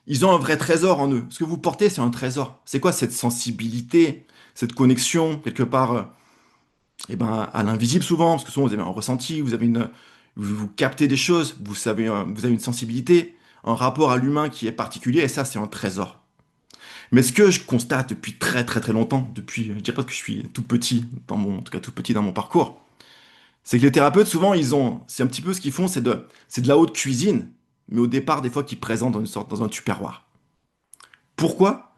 ils ont un vrai trésor en eux. Ce que vous portez, c'est un trésor. C'est quoi cette sensibilité, cette connexion, quelque part, eh ben, à l'invisible souvent, parce que souvent vous avez un ressenti, vous captez des choses, vous avez une sensibilité, un rapport à l'humain qui est particulier, et ça, c'est un trésor. Mais ce que je constate depuis très très très longtemps, je dirais pas que je suis tout petit en tout cas tout petit dans mon parcours, c'est que les thérapeutes souvent c'est un petit peu ce qu'ils font, c'est de la haute cuisine, mais au départ des fois qu'ils présentent dans un tupperware. Pourquoi?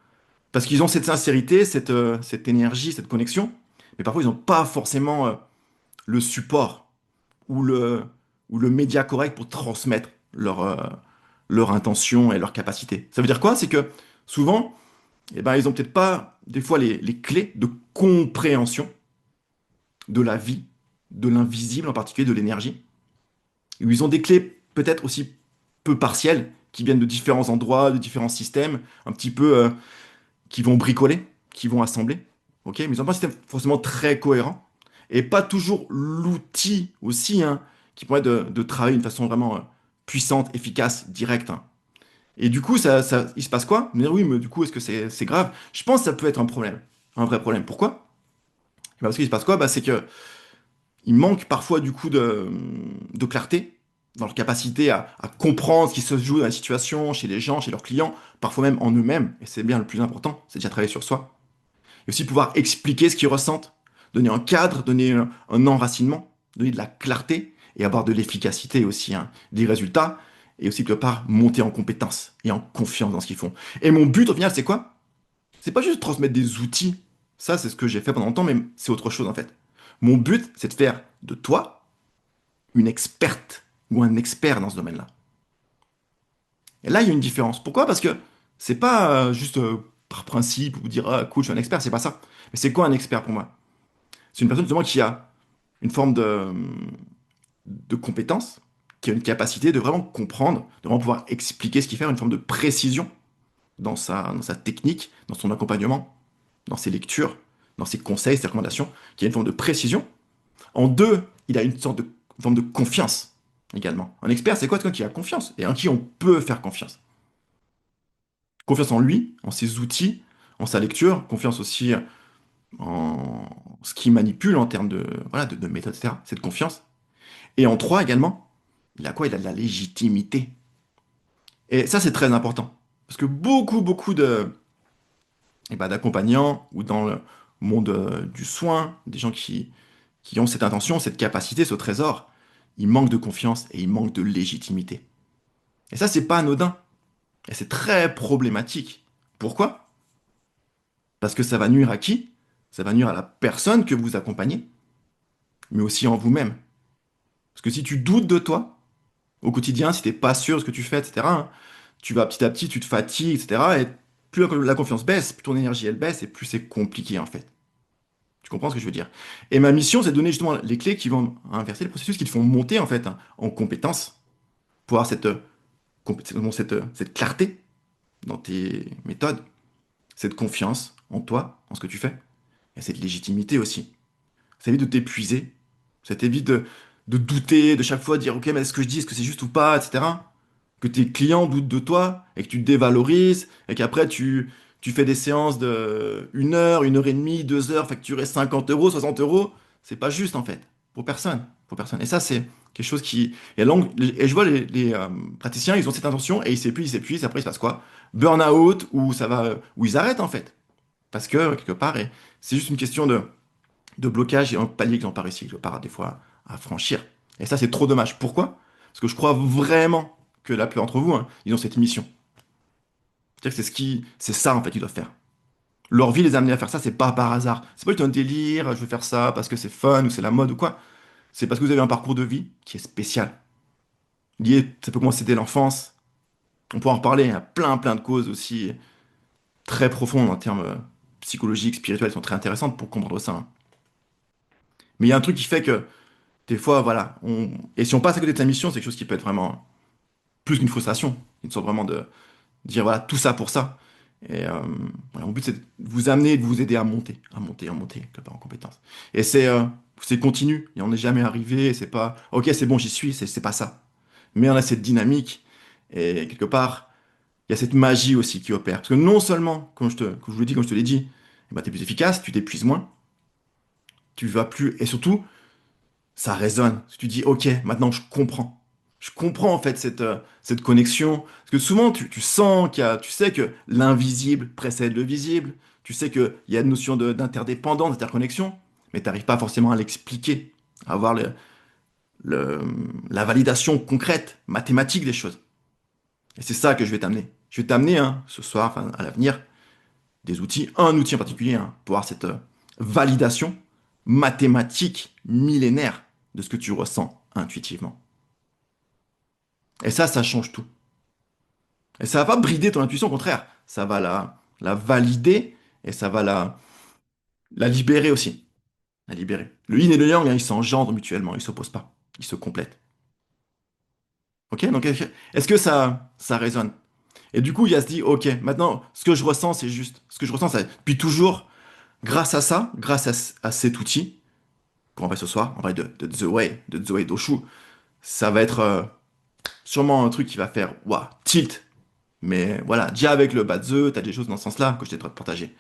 Parce qu'ils ont cette sincérité, cette énergie, cette connexion, mais parfois ils n'ont pas forcément le support ou le média correct pour transmettre leur intention et leur capacité. Ça veut dire quoi? C'est que souvent, eh ben, ils ont peut-être pas, des fois, les clés de compréhension de la vie, de l'invisible en particulier, de l'énergie. Ou ils ont des clés peut-être aussi peu partielles, qui viennent de différents endroits, de différents systèmes, un petit peu, qui vont bricoler, qui vont assembler. Ok? Mais ils n'ont pas un système forcément très cohérent. Et pas toujours l'outil aussi, hein, qui pourrait de travailler d'une façon vraiment puissante, efficace, directe, hein. Et du coup, il se passe quoi? Mais oui, mais du coup, est-ce que c'est grave? Je pense que ça peut être un problème, un vrai problème. Pourquoi? Bah, parce qu'il se passe quoi? Bah, c'est que il manque parfois du coup de clarté dans leur capacité à comprendre ce qui se joue dans la situation, chez les gens, chez leurs clients, parfois même en eux-mêmes. Et c'est bien le plus important, c'est déjà travailler sur soi. Et aussi pouvoir expliquer ce qu'ils ressentent, donner un cadre, donner un enracinement, donner de la clarté et avoir de l'efficacité aussi, hein, des résultats, et aussi quelque part monter en compétence et en confiance dans ce qu'ils font. Et mon but au final, c'est quoi? C'est pas juste de transmettre des outils, ça c'est ce que j'ai fait pendant longtemps, mais c'est autre chose en fait. Mon but, c'est de faire de toi une experte ou un expert dans ce domaine-là. Et là, il y a une différence. Pourquoi? Parce que c'est pas juste par principe ou dire ah, cool, je suis un expert, c'est pas ça. Mais c'est quoi un expert pour moi? C'est une personne justement qui a une forme de compétence, qui a une capacité de vraiment comprendre, de vraiment pouvoir expliquer ce qu'il fait, une forme de précision dans sa technique, dans son accompagnement, dans ses lectures, dans ses conseils, ses recommandations, qui a une forme de précision. En deux, il a une forme de confiance également. Un expert, c'est quoi? C'est quelqu'un qui a confiance et en qui on peut faire confiance. Confiance en lui, en ses outils, en sa lecture, confiance aussi en ce qu'il manipule en termes voilà, de méthode, etc. Cette confiance. Et en trois également, il a quoi? Il a de la légitimité. Et ça, c'est très important. Parce que beaucoup d'accompagnants ou dans le monde du soin, des gens qui ont cette intention, cette capacité, ce trésor, ils manquent de confiance et ils manquent de légitimité. Et ça, c'est pas anodin. Et c'est très problématique. Pourquoi? Parce que ça va nuire à qui? Ça va nuire à la personne que vous accompagnez, mais aussi en vous-même. Parce que si tu doutes de toi, au quotidien, si t'es pas sûr de ce que tu fais, etc., hein, tu vas petit à petit, tu te fatigues, etc., et plus la confiance baisse, plus ton énergie elle baisse, et plus c'est compliqué en fait. Tu comprends ce que je veux dire? Et ma mission, c'est de donner justement les clés qui vont inverser les processus, qui te font monter en fait, hein, en compétence, pour avoir cette clarté dans tes méthodes, cette confiance en toi, en ce que tu fais, et cette légitimité aussi. Ça évite de t'épuiser, ça t'évite de douter, de chaque fois dire, ok, mais est-ce que je dis, est-ce que c'est juste ou pas, etc. Que tes clients doutent de toi et que tu te dévalorises et qu'après tu fais des séances de 1 heure, 1 heure et demie, 2 heures, facturées 50 euros, 60 euros. C'est pas juste en fait, pour personne, pour personne. Et ça, c'est quelque chose qui est long. Et je vois les praticiens, ils ont cette intention et ils s'épuisent, après il se passe quoi? Burn-out ou ça va, ou ils arrêtent en fait. Parce que quelque part, et c'est juste une question de blocage et un palier qu'ils n'ont pas réussi, quelque part, des fois, à franchir. Et ça, c'est trop dommage. Pourquoi? Parce que je crois vraiment que la plupart d'entre vous, hein, ils ont cette mission. C'est-à-dire que c'est ça, en fait, qu'ils doivent faire. Leur vie les a amenés à faire ça, c'est pas par hasard. C'est pas juste un délire, je veux faire ça parce que c'est fun ou c'est la mode ou quoi. C'est parce que vous avez un parcours de vie qui est spécial. Lié, ça peut commencer dès l'enfance. On peut en reparler, il y a plein de causes aussi très profondes en termes psychologiques, spirituels, qui sont très intéressantes pour comprendre ça, hein. Mais il y a un truc qui fait que des fois, voilà, et si on passe à côté de sa mission, c'est quelque chose qui peut être vraiment plus qu'une frustration. Une sorte vraiment de dire, voilà, tout ça pour ça. Et voilà, mon but, c'est de vous amener, de vous aider à monter, quelque part, en compétence. Et c'est continu. Et on n'est jamais arrivé. C'est pas, ok, c'est bon, j'y suis. C'est pas ça. Mais on a cette dynamique. Et quelque part, Il y a cette magie aussi qui opère. Parce que non seulement, comme je vous l'ai dit, comme je te l'ai dit, eh ben, tu es plus efficace, tu t'épuises moins, tu vas plus, et surtout, ça résonne. Tu dis, ok, maintenant je comprends. Je comprends en fait cette connexion. Parce que souvent, tu sens tu sais que l'invisible précède le visible. Tu sais qu'il y a une notion d'interdépendance, d'interconnexion, mais tu n'arrives pas forcément à l'expliquer, à avoir le- la validation concrète, mathématique des choses. Et c'est ça que je vais t'amener. Je vais t'amener hein, ce soir, enfin à l'avenir, des outils, un outil en particulier, hein, pour avoir cette validation mathématique millénaire de ce que tu ressens intuitivement. Et ça change tout. Et ça va pas brider ton intuition, au contraire, ça va la valider et ça va la libérer aussi. La libérer. Le yin et le yang, hein, ils s'engendrent mutuellement, ils s'opposent pas, ils se complètent. Ok? Donc est-ce que ça résonne? Et du coup, il y a se dit, ok, maintenant, ce que je ressens, c'est juste. Ce que je ressens, c'est. Puis toujours, grâce à ça, grâce à cet outil, qu'on va ce soir, on va parler de The Way Doshu, ça va être sûrement un truc qui va faire, waouh, tilt. Mais voilà, déjà avec le Batze, t'as des choses dans ce sens-là que je t'ai partagé.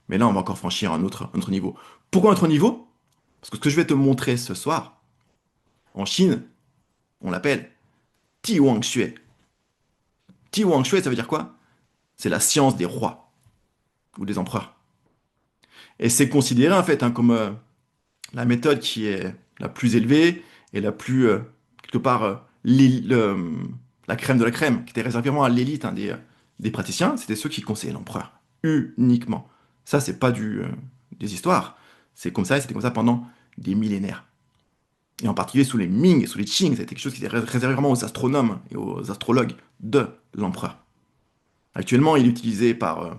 Mais là, on va encore franchir un autre niveau. Pourquoi un autre niveau? Parce que ce que je vais te montrer ce soir, en Chine, on l'appelle Ti Wang Xue. Ti Wang Xue, ça veut dire quoi? C'est la science des rois ou des empereurs. Et c'est considéré en fait hein, comme la méthode qui est la plus élevée et la plus, quelque part, la crème de la crème, qui était réservée vraiment à l'élite hein, des praticiens, c'était ceux qui conseillaient l'empereur, uniquement. Ça, c'est pas des histoires, c'est comme ça et c'était comme ça pendant des millénaires. Et en particulier sous les Ming et sous les Qing, c'était quelque chose qui était réservé vraiment aux astronomes et aux astrologues de l'empereur. Actuellement, il est utilisé par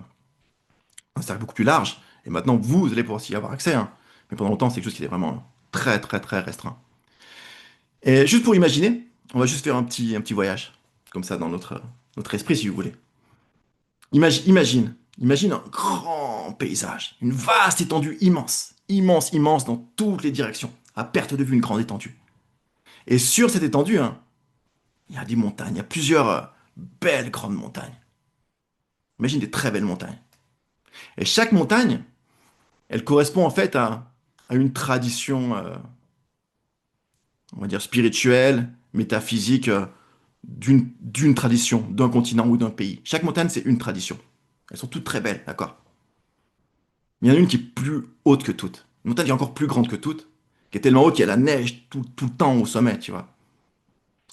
un cercle beaucoup plus large, et maintenant vous allez pouvoir aussi y avoir accès, hein. Mais pendant longtemps, c'est quelque chose qui était vraiment très très très restreint. Et juste pour imaginer, on va juste faire un petit voyage, comme ça, dans notre esprit, si vous voulez. Imagine un grand paysage, une vaste étendue immense, immense, immense dans toutes les directions, à perte de vue, une grande étendue. Et sur cette étendue, hein, il y a des montagnes, il y a plusieurs belles grandes montagnes. Imagine des très belles montagnes. Et chaque montagne, elle correspond en fait à une tradition, on va dire spirituelle, métaphysique, d'une tradition, d'un continent ou d'un pays. Chaque montagne, c'est une tradition. Elles sont toutes très belles, d'accord? Mais il y en a une qui est plus haute que toutes. Une montagne qui est encore plus grande que toutes, qui est tellement haute qu'il y a la neige tout le temps au sommet, tu vois.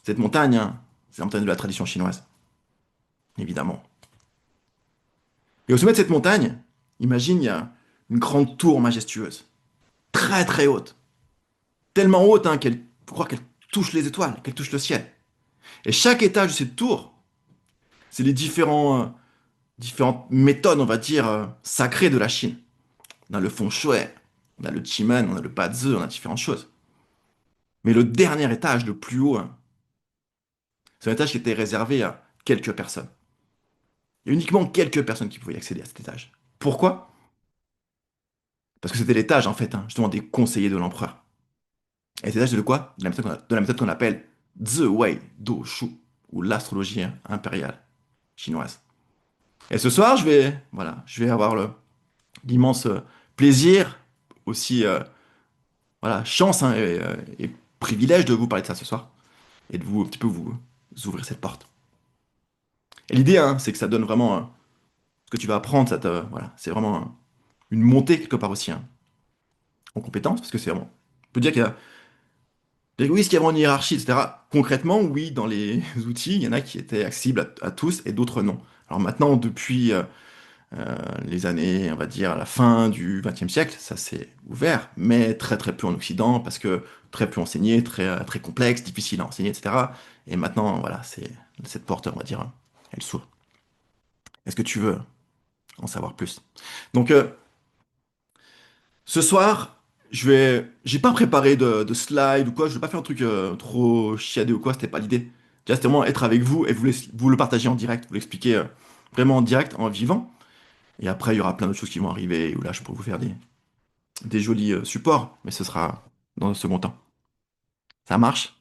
Cette montagne, hein, c'est la montagne de la tradition chinoise, évidemment. Et au sommet de cette montagne, imagine, il y a une grande tour majestueuse, très très haute. Tellement haute hein, qu'elle faut croire qu'elle touche les étoiles, qu'elle touche le ciel. Et chaque étage de cette tour, c'est les différentes méthodes, on va dire, sacrées de la Chine. On a le feng shui, on a le qigong, on a le bazi, on a différentes choses. Mais le dernier étage, le plus haut, hein, c'est un étage qui était réservé à quelques personnes. Il y a uniquement quelques personnes qui pouvaient y accéder à cet étage. Pourquoi? Parce que c'était l'étage, en fait, hein, justement, des conseillers de l'empereur. Et cet étage, c'est de quoi? De la méthode qu'on appelle Ziwei Do Shu, ou l'astrologie impériale chinoise. Et ce soir, je vais avoir l'immense plaisir, aussi, voilà, chance hein, et privilège de vous parler de ça ce soir et de vous un petit peu vous ouvrir cette porte. Et l'idée, hein, c'est que ça donne vraiment ce que tu vas apprendre, voilà, c'est vraiment une montée quelque part aussi hein, en compétences, parce que c'est vraiment, on peut dire oui, est-ce qu'il y a vraiment une hiérarchie, etc. Concrètement, oui, dans les outils, il y en a qui étaient accessibles à tous et d'autres non. Alors maintenant, depuis les années, on va dire, à la fin du XXe siècle, ça s'est ouvert, mais très très peu en Occident, parce que très peu enseigné, très complexe, difficile à enseigner, etc. Et maintenant, voilà, cette porte, on va dire, elle s'ouvre. Est-ce que tu veux en savoir plus? Donc, ce soir, j'ai pas préparé de slide ou quoi, je vais pas faire un truc trop chiadé ou quoi, c'était pas l'idée. Déjà, c'était vraiment être avec vous et vous le partager en direct, vous l'expliquer vraiment en direct, en vivant. Et après, il y aura plein d'autres choses qui vont arriver, où là, je pourrais vous faire des jolis supports, mais ce sera dans un second temps. Ça marche?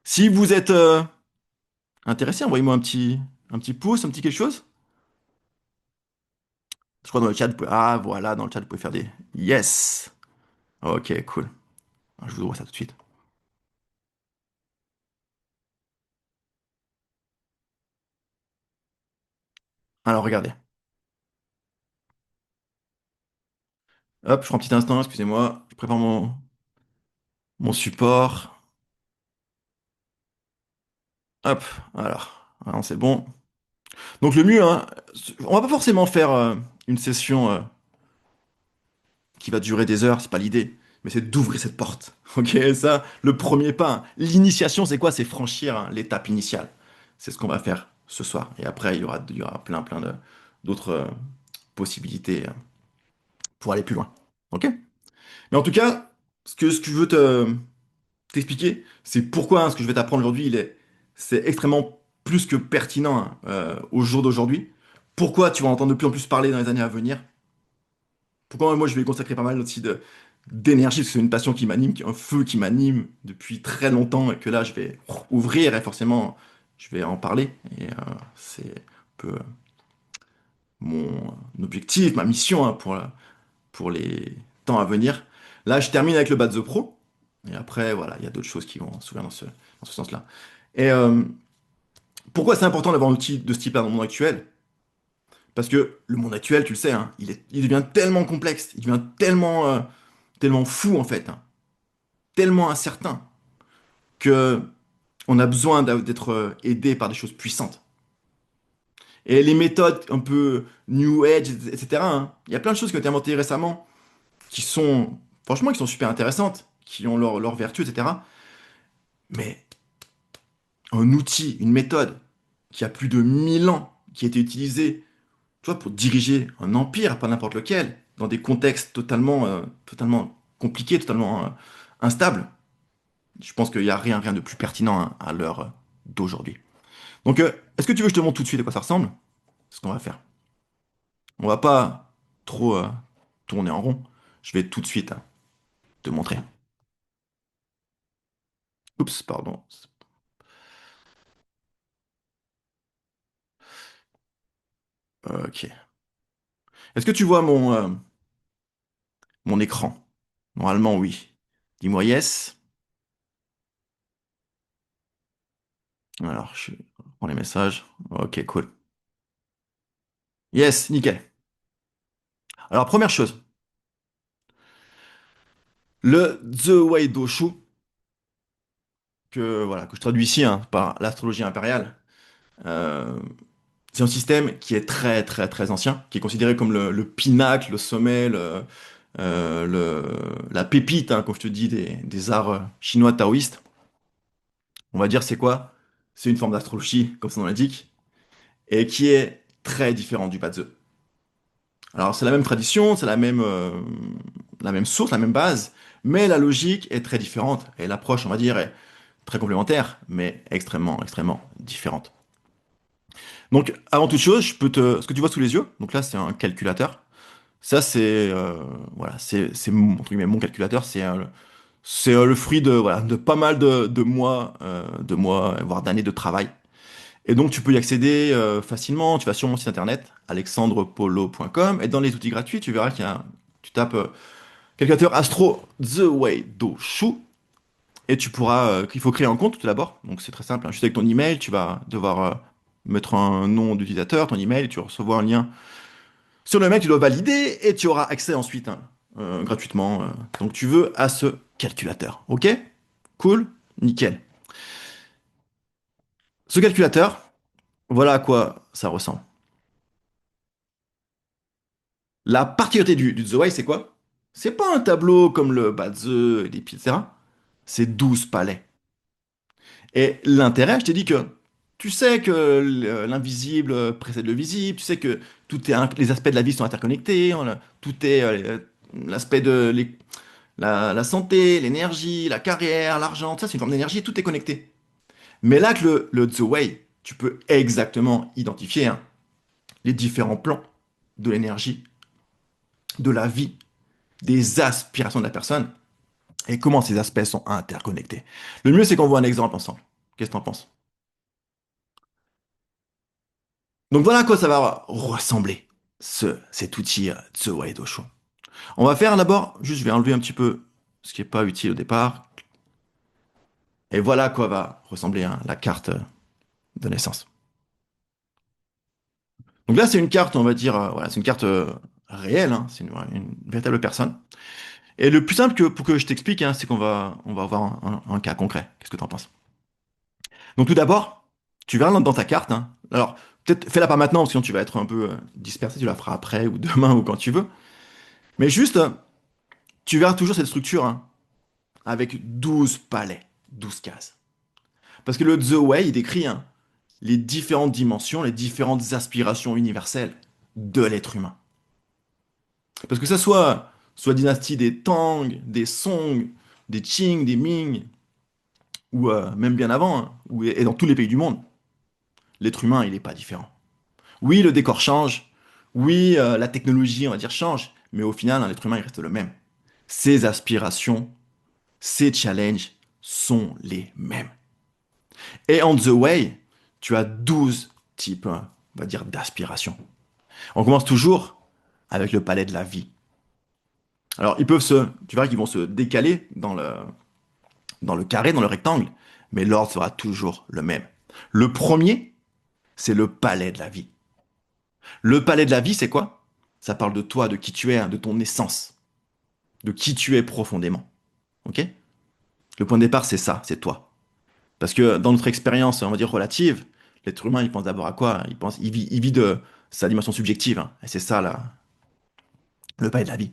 Si vous êtes intéressé, envoyez-moi un petit Un petit pouce, un petit quelque chose? Je crois dans le chat, ah voilà, dans le chat, vous pouvez faire des yes. Ok, cool. Je vous ouvre ça tout de suite. Alors regardez. Hop, je prends un petit instant, excusez-moi. Je prépare mon support. Hop, alors c'est bon. Donc le mieux, hein, on va pas forcément faire une session qui va durer des heures, c'est pas l'idée. Mais c'est d'ouvrir cette porte. Ok, ça, le premier pas, hein. L'initiation, c'est quoi? C'est franchir hein, l'étape initiale. C'est ce qu'on va faire ce soir. Et après, il y aura plein d'autres possibilités pour aller plus loin. Ok? Mais en tout cas, ce que je veux t'expliquer, c'est pourquoi hein, ce que je vais t'apprendre aujourd'hui, c'est extrêmement plus que pertinent hein, au jour d'aujourd'hui. Pourquoi tu vas en entendre de plus en plus parler dans les années à venir. Pourquoi moi je vais y consacrer pas mal aussi d'énergie, parce que c'est une passion qui m'anime, un feu qui m'anime depuis très longtemps, et que là je vais ouvrir et forcément je vais en parler. Et c'est un peu mon objectif, ma mission hein, pour les temps à venir. Là je termine avec le Bad The Pro, et après voilà, il y a d'autres choses qui vont s'ouvrir dans ce sens-là. Et pourquoi c'est important d'avoir un outil de ce type-là dans le monde actuel? Parce que le monde actuel, tu le sais, hein, il devient tellement complexe, il devient tellement fou en fait, hein, tellement incertain que on a besoin d'être aidé par des choses puissantes. Et les méthodes un peu New Age, etc., hein, il y a plein de choses qui ont été inventées récemment qui sont, franchement, qui sont super intéressantes, qui ont leur vertu, etc. Mais un outil, une méthode qui a plus de 1000 ans, qui a été utilisée, tu vois, pour diriger un empire, pas n'importe lequel, dans des contextes totalement compliqués, totalement instables, je pense qu'il n'y a rien de plus pertinent hein, à l'heure d'aujourd'hui. Donc, est-ce que tu veux que je te montre tout de suite à quoi ça ressemble? C'est ce qu'on va faire. On va pas trop tourner en rond. Je vais tout de suite hein, te montrer. Oups, pardon. Ok. Est-ce que tu vois mon écran? Normalement, oui. Dis-moi yes. Alors, je prends les messages. Ok, cool. Yes, nickel. Alors, première chose, le The Way Doshu, que je traduis ici hein, par l'astrologie impériale, euh, c'est un système qui est très, très, très ancien, qui est considéré comme le pinacle, le sommet, la pépite, hein, comme je te dis, des arts chinois taoïstes. On va dire c'est quoi? C'est une forme d'astrologie, comme son nom l'indique, et qui est très différente du Bazeux. Alors c'est la même tradition, c'est la même source, la même base, mais la logique est très différente, et l'approche, on va dire, est très complémentaire, mais extrêmement, extrêmement différente. Donc, avant toute chose, ce que tu vois sous les yeux, donc là c'est un calculateur. Ça, voilà, c'est entre guillemets, mon calculateur. C'est le fruit voilà, de pas mal de mois, voire d'années de travail. Et donc, tu peux y accéder facilement. Tu vas sur mon site internet, alexandrepolo.com, et dans les outils gratuits, tu verras tu tapes calculateur Astro The Way Do Shu, et il faut créer un compte tout d'abord. Donc, c'est très simple, hein. Juste avec ton email, tu vas devoir mettre un nom d'utilisateur, ton email, et tu vas recevoir un lien sur le mail, tu dois valider et tu auras accès ensuite hein, gratuitement. Donc tu veux à ce calculateur. Ok? Cool? Nickel. Ce calculateur, voilà à quoi ça ressemble. La particularité du The Way, c'est quoi? C'est pas un tableau comme le Badze et les pieds, etc. C'est 12 palais. Et l'intérêt, je t'ai dit que tu sais que l'invisible précède le visible, tu sais que les aspects de la vie sont interconnectés, tout est l'aspect la santé, l'énergie, la carrière, l'argent, tout ça c'est une forme d'énergie, tout est connecté. Mais là, que le The Way, tu peux exactement identifier hein, les différents plans de l'énergie, de la vie, des aspirations de la personne et comment ces aspects sont interconnectés. Le mieux, c'est qu'on voit un exemple ensemble. Qu'est-ce que t'en penses? Donc voilà à quoi ça va ressembler, cet outil The Way Dosho. On va faire d'abord, juste je vais enlever un petit peu ce qui n'est pas utile au départ. Et voilà à quoi va ressembler hein, la carte de naissance. Donc là, c'est une carte, on va dire, voilà, c'est une carte réelle, hein, c'est une véritable personne. Et le plus simple pour que je t'explique, hein, c'est on va avoir un cas concret. Qu'est-ce que tu en penses? Donc tout d'abord, tu verras dans ta carte, hein. Alors, peut-être fais-la pas maintenant, parce que sinon tu vas être un peu dispersé, tu la feras après ou demain ou quand tu veux. Mais juste, tu verras toujours cette structure hein, avec 12 palais, 12 cases. Parce que le The Way, il décrit hein, les différentes dimensions, les différentes aspirations universelles de l'être humain. Parce que ça soit dynastie des Tang, des Song, des Qing, des Ming, ou même bien avant, hein, et dans tous les pays du monde, l'être humain, il n'est pas différent. Oui, le décor change, oui, la technologie, on va dire, change, mais au final, hein, l'être humain, il reste le même. Ses aspirations, ses challenges sont les mêmes. Et on the way, tu as 12 types, hein, on va dire, d'aspirations. On commence toujours avec le palais de la vie. Alors, tu verras qu'ils vont se décaler dans le carré, dans le rectangle, mais l'ordre sera toujours le même. Le premier, c'est le palais de la vie. Le palais de la vie, c'est quoi? Ça parle de toi, de qui tu es, hein, de ton essence, de qui tu es profondément. Ok? Le point de départ, c'est ça, c'est toi. Parce que dans notre expérience, on va dire relative, l'être humain, il pense d'abord à quoi? Il vit de sa dimension subjective, hein. Et c'est ça, là, le palais de la vie.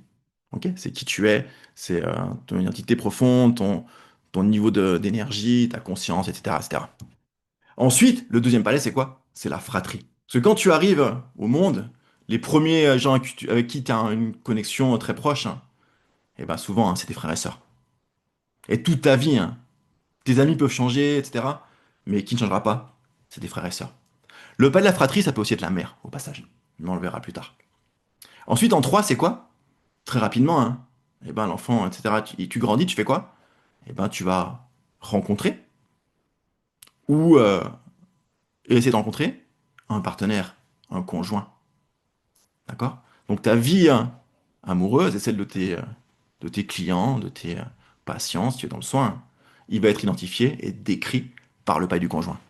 Ok? C'est qui tu es, c'est ton identité profonde, ton niveau d'énergie, ta conscience, etc., etc. Ensuite, le deuxième palais, c'est quoi? C'est la fratrie. Parce que quand tu arrives au monde, les premiers gens avec qui tu as une connexion très proche, hein, et ben souvent, hein, c'est tes frères et sœurs. Et toute ta vie, hein, tes amis peuvent changer, etc. Mais qui ne changera pas, c'est tes frères et sœurs. Le palais de la fratrie, ça peut aussi être la mère, au passage. Mais on le verra plus tard. Ensuite, en 3, c'est quoi? Très rapidement, hein, et ben l'enfant, etc. Tu grandis, tu fais quoi? Et ben tu vas rencontrer ou essayer de rencontrer un partenaire, un conjoint. D'accord? Donc ta vie hein, amoureuse et celle de tes clients, de tes patients, si tu es dans le soin, il va être identifié et décrit par le palais du conjoint.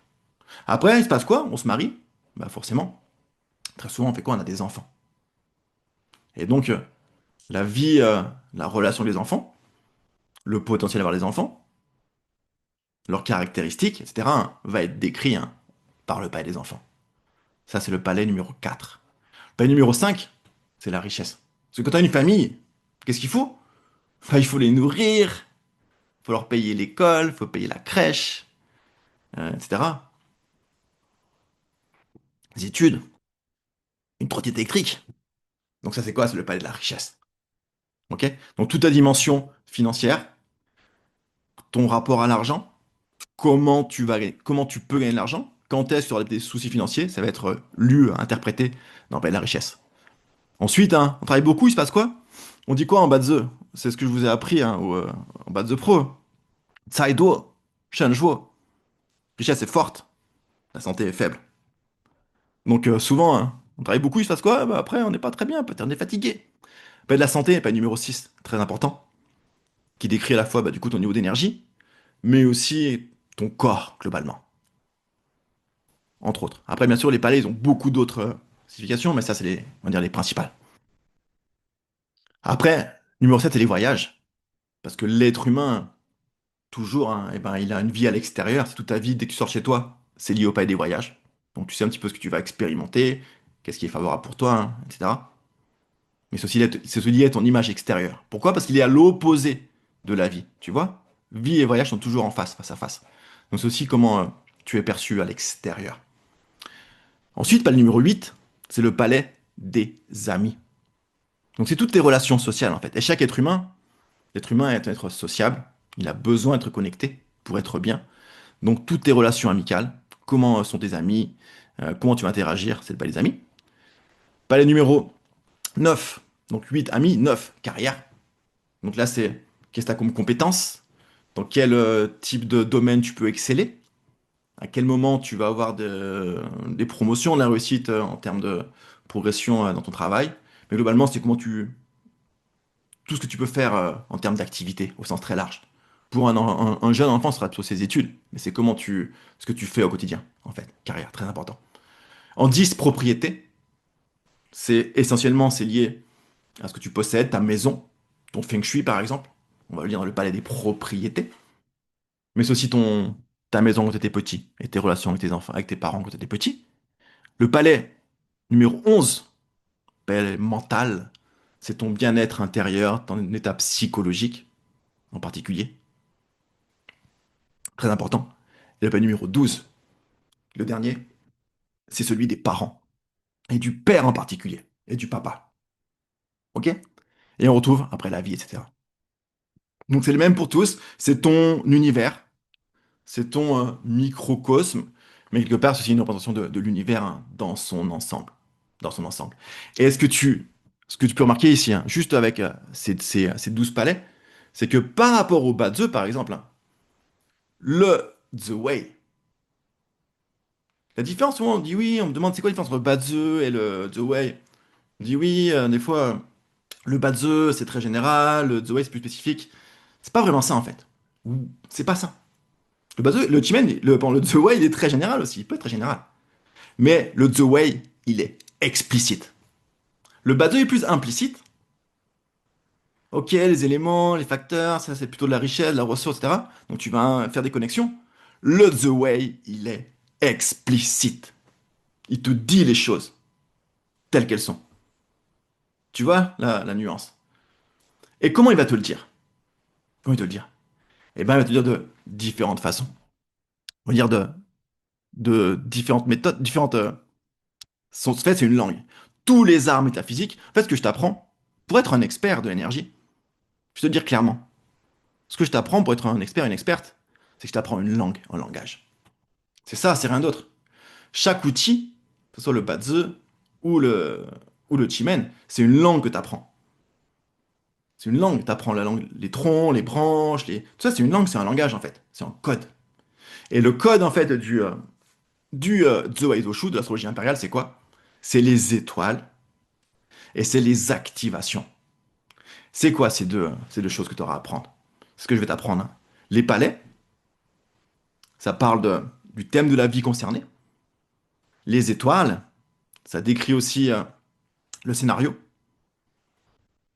Après, il se passe quoi? On se marie? Bah forcément. Très souvent, on fait quoi? On a des enfants. Et donc, la vie, la relation des enfants, le potentiel d'avoir des enfants, leurs caractéristiques, etc., hein, va être décrit hein, par le palais des enfants. Ça, c'est le palais numéro 4. Le palais numéro 5, c'est la richesse. Parce que quand tu as une famille, qu'est-ce qu'il faut? Bah, il faut les nourrir, faut leur payer l'école, faut payer la crèche, etc. Les études, une trottinette électrique. Donc ça c'est quoi? C'est le palais de la richesse. Ok? Donc toute ta dimension financière, ton rapport à l'argent, comment tu peux gagner de l'argent, quand est-ce que tu auras des soucis financiers, ça va être lu, interprété dans le palais de la richesse. Ensuite, hein, on travaille beaucoup, il se passe quoi? On dit quoi en bas de the? C'est ce que je vous ai appris hein, en bas de the pro. Saido, Shanjuo. Richesse est forte, la santé est faible. Donc souvent, hein, on travaille beaucoup, il se passe quoi? Bah, après, on n'est pas très bien, peut-être on est fatigué. Pas de la santé, pas numéro 6, très important, qui décrit à la fois bah, du coup ton niveau d'énergie, mais aussi ton corps globalement, entre autres. Après, bien sûr, les palais, ils ont beaucoup d'autres significations, mais ça, c'est on va dire les principales. Après, numéro 7, c'est les voyages. Parce que l'être humain, toujours, hein, eh ben, il a une vie à l'extérieur. C'est toute ta vie, dès que tu sors chez toi, c'est lié au palais des voyages. Donc tu sais un petit peu ce que tu vas expérimenter, qu'est-ce qui est favorable pour toi, hein, etc. Mais c'est aussi lié à ton image extérieure. Pourquoi? Parce qu'il est à l'opposé de la vie, tu vois? Vie et voyage sont toujours en face, face à face. Donc c'est aussi comment tu es perçu à l'extérieur. Ensuite, palais numéro 8, c'est le palais des amis. Donc c'est toutes tes relations sociales en fait. Et chaque être humain, l'être humain est un être sociable, il a besoin d'être connecté pour être bien. Donc toutes tes relations amicales, comment sont tes amis, comment tu vas interagir, c'est le palais des amis. Palais numéro 9, donc 8 amis, 9 carrière. Donc là, c'est qu'est-ce que tu as comme compétence, dans quel type de domaine tu peux exceller. À quel moment tu vas avoir des promotions, de la réussite en termes de progression dans ton travail. Mais globalement, c'est tout ce que tu peux faire en termes d'activité au sens très large. Pour un jeune enfant, ce sera plutôt ses études, mais c'est ce que tu fais au quotidien, en fait. Carrière, très important. En 10 propriété, c'est lié à ce que tu possèdes, ta maison, ton feng shui par exemple. On va le lire dans le palais des propriétés. Mais c'est aussi ta maison quand tu étais petit et tes relations avec tes enfants, avec tes parents quand tu étais petit. Le palais numéro 11, palais mental, c'est ton bien-être intérieur, ton état psychologique en particulier. Très important. Et le palais numéro 12, le dernier, c'est celui des parents. Et du père en particulier. Et du papa. Ok? Et on retrouve après la vie, etc. Donc c'est le même pour tous. C'est ton univers. C'est ton microcosme. Mais quelque part, c'est aussi une représentation de l'univers hein, dans son ensemble. Dans son ensemble. Et ce que tu peux remarquer ici, hein, juste avec ces 12 palais, c'est que par rapport au Badze, par exemple, hein, le The Way, la différence, souvent on dit oui, on me demande c'est quoi la différence entre Badze et le The Way. On dit oui, des fois, le Badze c'est très général, le The Way c'est plus spécifique. C'est pas vraiment ça en fait. C'est pas ça. Le Badze, le Chimen, pardon, le The Way il est très général aussi, il peut être très général. Mais le The Way, il est explicite. Le Badze est plus implicite. Ok, les éléments, les facteurs, ça c'est plutôt de la richesse, de la ressource, etc. Donc tu vas faire des connexions. Le The Way, il est explicite. Il te dit les choses telles qu'elles sont. Tu vois la nuance. Et comment il va te le dire? Comment il va te le dire? Eh ben, il va te le dire de différentes façons. On va dire de différentes méthodes, différentes. En fait, c'est une langue. Tous les arts métaphysiques, en fait, ce que je t'apprends, pour être un expert de l'énergie, je vais te le dire clairement. Ce que je t'apprends pour être un expert, une experte, c'est que je t'apprends une langue, un langage. C'est ça, c'est rien d'autre. Chaque outil, que ce soit le Bazi ou ou le Chimen, c'est une langue que tu apprends. C'est une langue. Tu apprends la langue, les troncs, les branches, tout ça, c'est une langue, c'est un langage en fait. C'est un code. Et le code en fait du Zoaizoshu, de l'astrologie impériale, c'est quoi? C'est les étoiles et c'est les activations. C'est quoi ces deux choses que tu auras à apprendre? C'est ce que je vais t'apprendre, hein. Les palais, ça parle du thème de la vie concernée. Les étoiles, ça décrit aussi le scénario.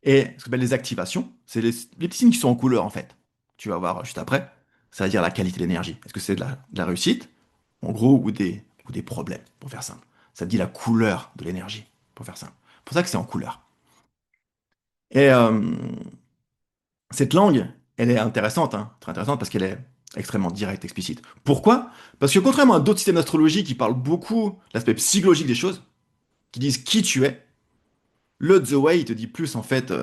Et ce qu'on appelle les activations, c'est les petits signes qui sont en couleur en fait. Tu vas voir juste après. Ça veut dire la qualité de l'énergie. Est-ce que c'est de la réussite, en gros, ou des problèmes, pour faire simple. Ça dit la couleur de l'énergie, pour faire simple. C'est pour ça que c'est en couleur. Et cette langue, elle est intéressante, hein, très intéressante parce qu'elle est extrêmement directe, explicite. Pourquoi? Parce que contrairement à d'autres systèmes d'astrologie qui parlent beaucoup de l'aspect psychologique des choses, qui disent qui tu es, le The Way, il te dit plus en fait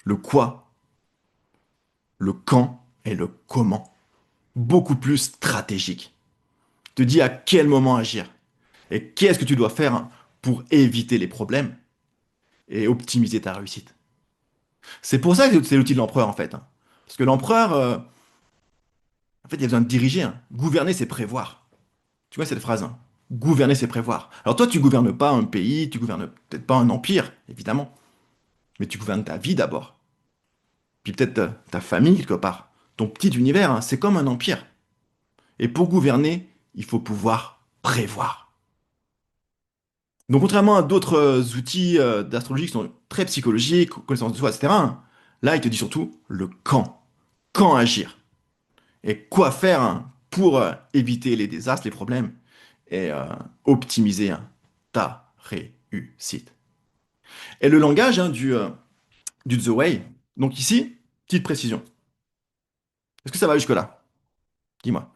le quoi, le quand et le comment. Beaucoup plus stratégique. Il te dit à quel moment agir et qu'est-ce que tu dois faire pour éviter les problèmes et optimiser ta réussite. C'est pour ça que c'est l'outil de l'empereur en fait, hein. Parce que l'empereur, en fait, il a besoin de diriger, hein. Gouverner, c'est prévoir. Tu vois cette phrase, hein. Gouverner, c'est prévoir. Alors toi, tu gouvernes pas un pays, tu gouvernes peut-être pas un empire, évidemment, mais tu gouvernes ta vie d'abord. Puis peut-être ta famille quelque part. Ton petit univers, hein, c'est comme un empire. Et pour gouverner, il faut pouvoir prévoir. Donc contrairement à d'autres outils d'astrologie qui sont très psychologiques, connaissance de soi, etc., hein, là, il te dit surtout le quand. Quand agir. Et quoi faire hein, pour éviter les désastres, les problèmes, et optimiser hein, ta réussite. Et le langage hein, du The Way, donc ici, petite précision. Est-ce que ça va jusque-là? Dis-moi.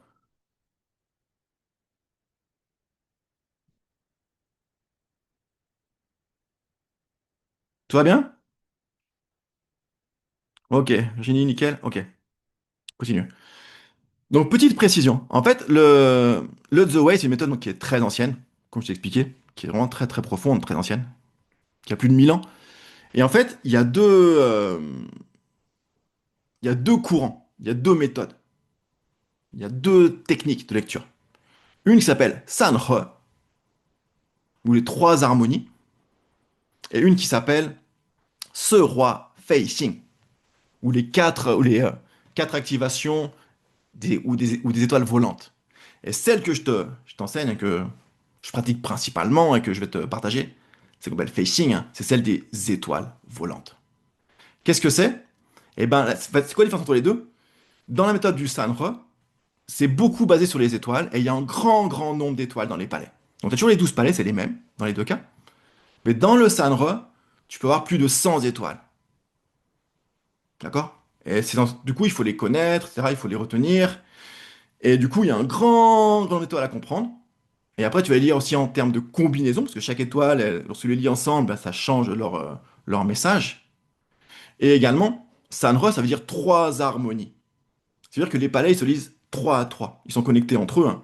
Tout va bien? Ok, génie, nickel. Ok, continue. Donc, petite précision. En fait, le The Way, c'est une méthode donc, qui est très ancienne, comme je t'ai expliqué, qui est vraiment très très profonde, très ancienne, qui a plus de 1000 ans. Et en fait, il y a deux courants, il y a deux méthodes. il y a deux techniques de lecture. Une qui s'appelle Sanhe, ou les trois harmonies, et une qui s'appelle Ce roi Fei Xing, ou les quatre activations ou des étoiles volantes. Et celle que je t'enseigne, que je pratique principalement et que je vais te partager, c'est qu'on appelle Fei Xing, hein, c'est celle des étoiles volantes. Qu'est-ce que c'est? Eh ben, c'est quoi la différence entre les deux? Dans la méthode du Sanhe, c'est beaucoup basé sur les étoiles et il y a un grand, grand nombre d'étoiles dans les palais. Donc, tu as toujours les 12 palais, c'est les mêmes dans les deux cas. Mais dans le Sanre, tu peux avoir plus de 100 étoiles. D'accord? Et du coup, il faut les connaître, etc. Il faut les retenir. Et du coup, il y a un grand, grand étoile à comprendre. Et après, tu vas les lire aussi en termes de combinaison, parce que chaque étoile, lorsque tu les lis ensemble, bah, ça change leur message. Et également, Sanre, ça veut dire trois harmonies. C'est-à-dire que les palais, ils se lisent 3 à 3. Ils sont connectés entre eux, hein,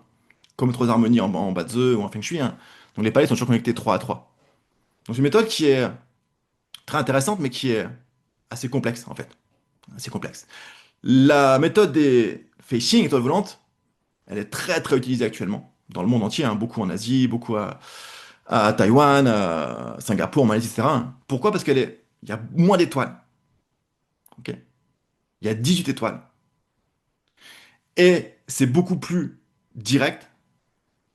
comme trois harmonies en Bazi ou en Feng Shui, hein. Donc les palais sont toujours connectés 3 à 3. Donc c'est une méthode qui est très intéressante, mais qui est assez complexe, en fait. Assez complexe. La méthode des phishing, étoiles volantes, elle est très très utilisée actuellement dans le monde entier, hein, beaucoup en Asie, beaucoup à Taïwan, à Singapour, Malaisie, etc. hein. Pourquoi? Parce il y a moins d'étoiles. Ok. Il y a 18 étoiles. Et c'est beaucoup plus direct,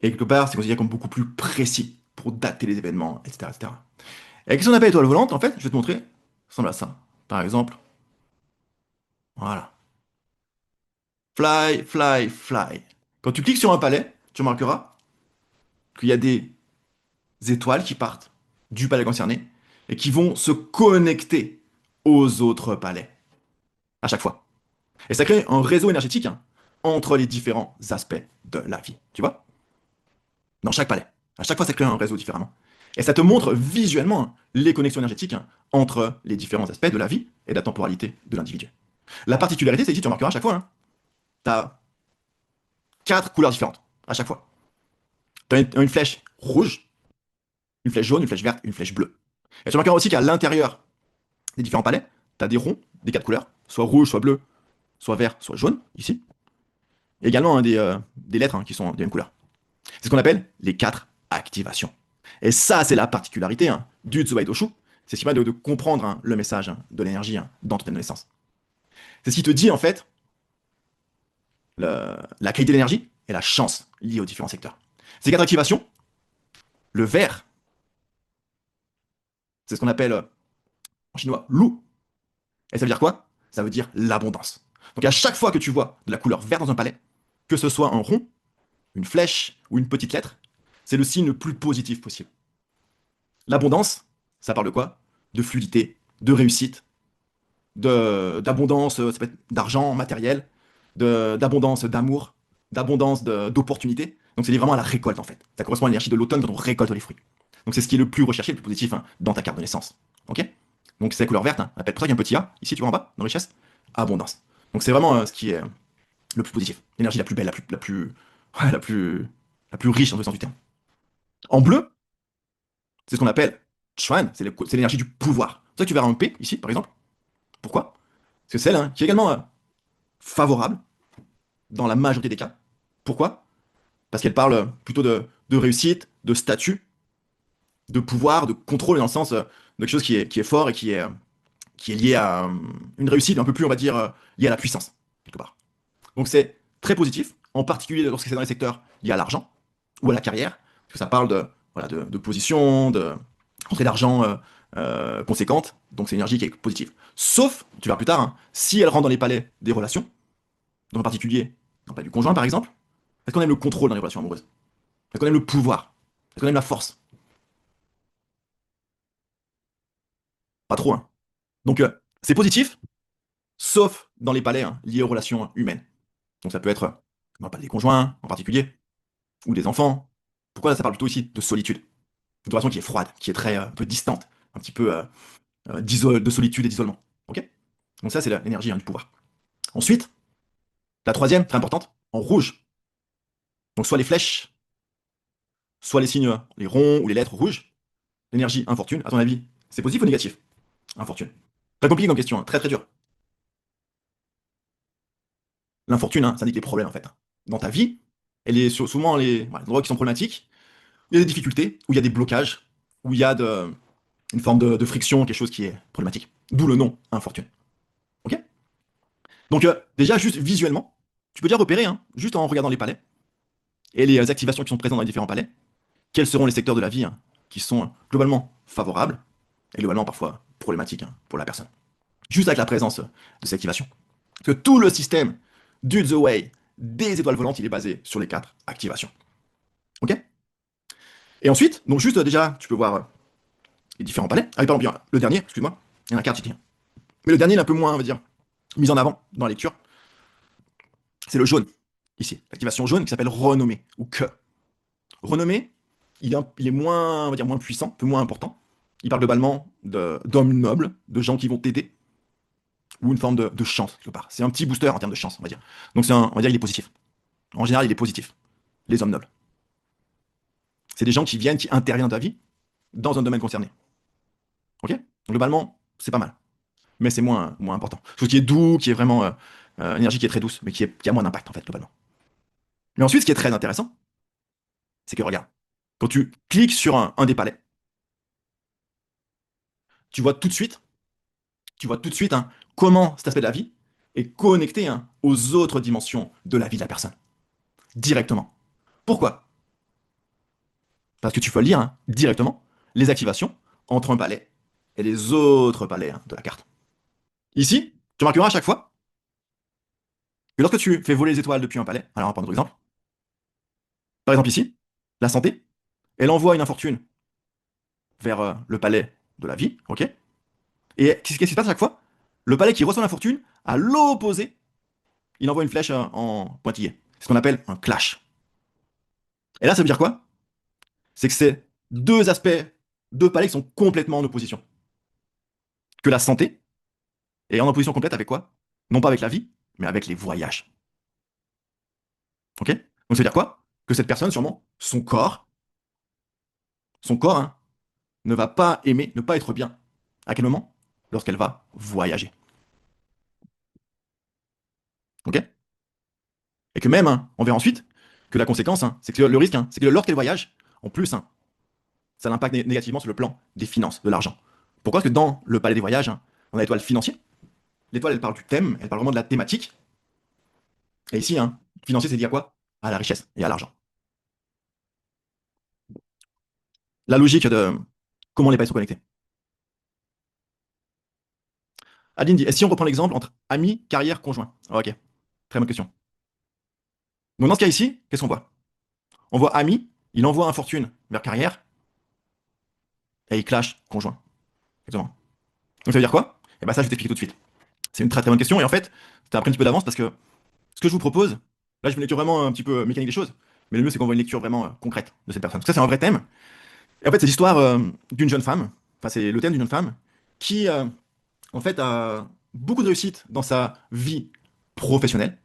et quelque part, c'est considéré comme beaucoup plus précis pour dater les événements, etc. etc. Et qu'est-ce qu'on appelle étoile volante? En fait, je vais te montrer, ça ressemble à ça. Par exemple, voilà. Fly, fly, fly. Quand tu cliques sur un palais, tu remarqueras qu'il y a des étoiles qui partent du palais concerné et qui vont se connecter aux autres palais à chaque fois. Et ça crée un réseau énergétique, hein, entre les différents aspects de la vie. Tu vois? Dans chaque palais. À chaque fois, ça crée un réseau différemment. Et ça te montre visuellement, hein, les connexions énergétiques, hein, entre les différents aspects de la vie et de la temporalité de l'individu. La particularité, c'est que tu remarqueras à chaque fois, hein, tu as quatre couleurs différentes à chaque fois. Tu as une flèche rouge, une flèche jaune, une flèche verte, une flèche bleue. Et tu remarqueras aussi qu'à l'intérieur des différents palais, tu as des ronds des quatre couleurs, soit rouge, soit bleu, soit vert, soit jaune, ici. Et également, hein, des lettres, hein, qui sont des mêmes couleurs. C'est ce qu'on appelle les quatre activations. Et ça, c'est la particularité, hein, du Tsubai Doshu. C'est ce qui permet de comprendre, hein, le message, hein, de l'énergie, hein, dans ton naissance. C'est ce qui te dit, en fait, la qualité de l'énergie et la chance liée aux différents secteurs. Ces quatre activations, le vert, c'est ce qu'on appelle, en chinois, lu. Et ça veut dire quoi? Ça veut dire l'abondance. Donc à chaque fois que tu vois de la couleur verte dans un palais, que ce soit un rond, une flèche ou une petite lettre, c'est le signe le plus positif possible. L'abondance, ça parle de quoi? De fluidité, de réussite, d'abondance, ça peut être d'argent, matériel, d'abondance d'amour, d'abondance d'opportunités. Donc c'est lié vraiment à la récolte, en fait. Ça correspond à l'énergie de l'automne quand on récolte les fruits. Donc c'est ce qui est le plus recherché, le plus positif, hein, dans ta carte de naissance. Ok? Donc c'est la couleur verte, hein. On appelle pour ça qu'il y a un petit A, ici tu vois en bas, dans richesse, abondance. Donc c'est vraiment, ce qui est, le plus positif. L'énergie la plus belle, ouais, la plus riche dans le sens du terme. En bleu, c'est ce qu'on appelle Chuan, c'est l'énergie du pouvoir. C'est ça que tu verras un P ici, par exemple. Pourquoi? Parce que c'est elle, hein, qui est également, favorable dans la majorité des cas. Pourquoi? Parce qu'elle parle, plutôt de réussite, de statut, de pouvoir, de contrôle, dans le sens, de quelque chose qui est fort et qui est lié à, une réussite un peu plus, on va dire, liée à la puissance, quelque part. Donc c'est très positif, en particulier lorsque c'est dans les secteurs liés à l'argent ou à la carrière, parce que ça parle voilà, de position, de rentrée d'argent, conséquente, donc c'est une énergie qui est positive. Sauf, tu verras plus tard, hein, si elle rentre dans les palais des relations, donc en particulier dans le palais du conjoint par exemple, est-ce qu'on aime le contrôle dans les relations amoureuses? Est-ce qu'on aime le pouvoir? Est-ce qu'on aime la force? Pas trop, hein. Donc c'est positif, sauf dans les palais, hein, liés aux relations humaines. Donc ça peut être, dans le palais des conjoints en particulier, ou des enfants. Pourquoi ça parle plutôt ici de solitude? Une relation qui est froide, qui est très, un peu distante, un petit peu, de solitude et d'isolement. Ok? Donc ça, c'est l'énergie, hein, du pouvoir. Ensuite, la troisième, très importante, en rouge. Donc soit les flèches, soit les signes, les ronds ou les lettres rouges. L'énergie infortune, à ton avis, c'est positif ou négatif? Infortune. Très compliqué comme question, hein, très très dur. L'infortune, hein, ça indique les problèmes en fait, hein. dans ta vie, et souvent les voilà, endroits qui sont problématiques, il y a des difficultés, où il y a des blocages, où il y a une forme de friction, quelque chose qui est problématique. D'où le nom infortune. Ok. Donc déjà, juste visuellement, tu peux déjà repérer, hein, juste en regardant les palais, et les activations qui sont présentes dans les différents palais, quels seront les secteurs de la vie hein, qui sont globalement favorables, et globalement parfois problématiques hein, pour la personne. Juste avec la présence de ces activations. Parce que tout le système du The Way des étoiles volantes, il est basé sur les 4 activations. Ok. Et ensuite, donc juste déjà, tu peux voir les différents palais. Ah, pardon, bien, le dernier, excuse-moi, il y en a un quart ici. Mais le dernier, il est un peu moins, on va dire, mis en avant dans la lecture. C'est le jaune, ici. L'activation jaune qui s'appelle renommée, ou que. Renommée, il est moins, on va dire, moins puissant, un peu moins important. Il parle globalement d'hommes nobles, de gens qui vont t'aider, ou une forme de chance, quelque part. C'est un petit booster en termes de chance, on va dire. Donc on va dire, il est positif. En général, il est positif, les hommes nobles. C'est des gens qui viennent, qui interviennent dans ta vie, dans un domaine concerné. Ok. Donc, globalement, c'est pas mal. Mais c'est moins important. Chose qui est doux, qui est vraiment une énergie qui est très douce, mais qui a moins d'impact, en fait, globalement. Mais ensuite, ce qui est très intéressant, c'est que, regarde, quand tu cliques sur un des palais, tu vois tout de suite, tu vois tout de suite hein, comment cet aspect de la vie est connecté hein, aux autres dimensions de la vie de la personne, directement. Pourquoi? Parce que tu peux lire hein, directement les activations entre un palais et les autres palais hein, de la carte. Ici, tu remarqueras à chaque fois que lorsque tu fais voler les étoiles depuis un palais, alors on va prendre un autre exemple, par exemple ici, la santé, elle envoie une infortune vers le palais de la vie, ok? Et qu'est-ce qui se passe à chaque fois? Le palais qui reçoit l'infortune, à l'opposé, il envoie une flèche en pointillé. C'est ce qu'on appelle un clash. Et là, ça veut dire quoi? C'est que c'est deux aspects, deux palais qui sont complètement en opposition. Que la santé est en opposition complète avec quoi? Non pas avec la vie, mais avec les voyages. Ok? Donc ça veut dire quoi? Que cette personne, sûrement, son corps hein, ne va pas aimer, ne pas être bien. À quel moment? Lorsqu'elle va voyager. Ok? Et que même, hein, on verra ensuite, que la conséquence, hein, c'est que le risque, hein, c'est que lorsqu'elle voyage, en plus, hein, ça l'impacte négativement sur le plan des finances, de l'argent. Pourquoi? Parce que dans le palais des voyages, hein, on a l'étoile financier. L'étoile, elle parle du thème, elle parle vraiment de la thématique. Et ici, hein, financier, c'est lié à quoi? À la richesse et à l'argent. La logique de comment les palais sont connectés. Adeline dit, et si on reprend l'exemple entre amis, carrière, conjoint? Ok, très bonne question. Donc dans ce cas ici, qu'est-ce qu'on voit? On voit ami, il envoie un fortune vers carrière, et il clash conjoint. Exactement. Donc ça veut dire quoi? Et bien ça, je vais t'expliquer tout de suite. C'est une très très bonne question, et en fait, t'as pris un petit peu d'avance parce que ce que je vous propose, là je fais une lecture vraiment un petit peu mécanique des choses, mais le mieux c'est qu'on voit une lecture vraiment concrète de cette personne. Parce que ça c'est un vrai thème. Et en fait c'est l'histoire d'une jeune femme, enfin c'est le thème d'une jeune femme, qui en fait a beaucoup de réussite dans sa vie professionnelle,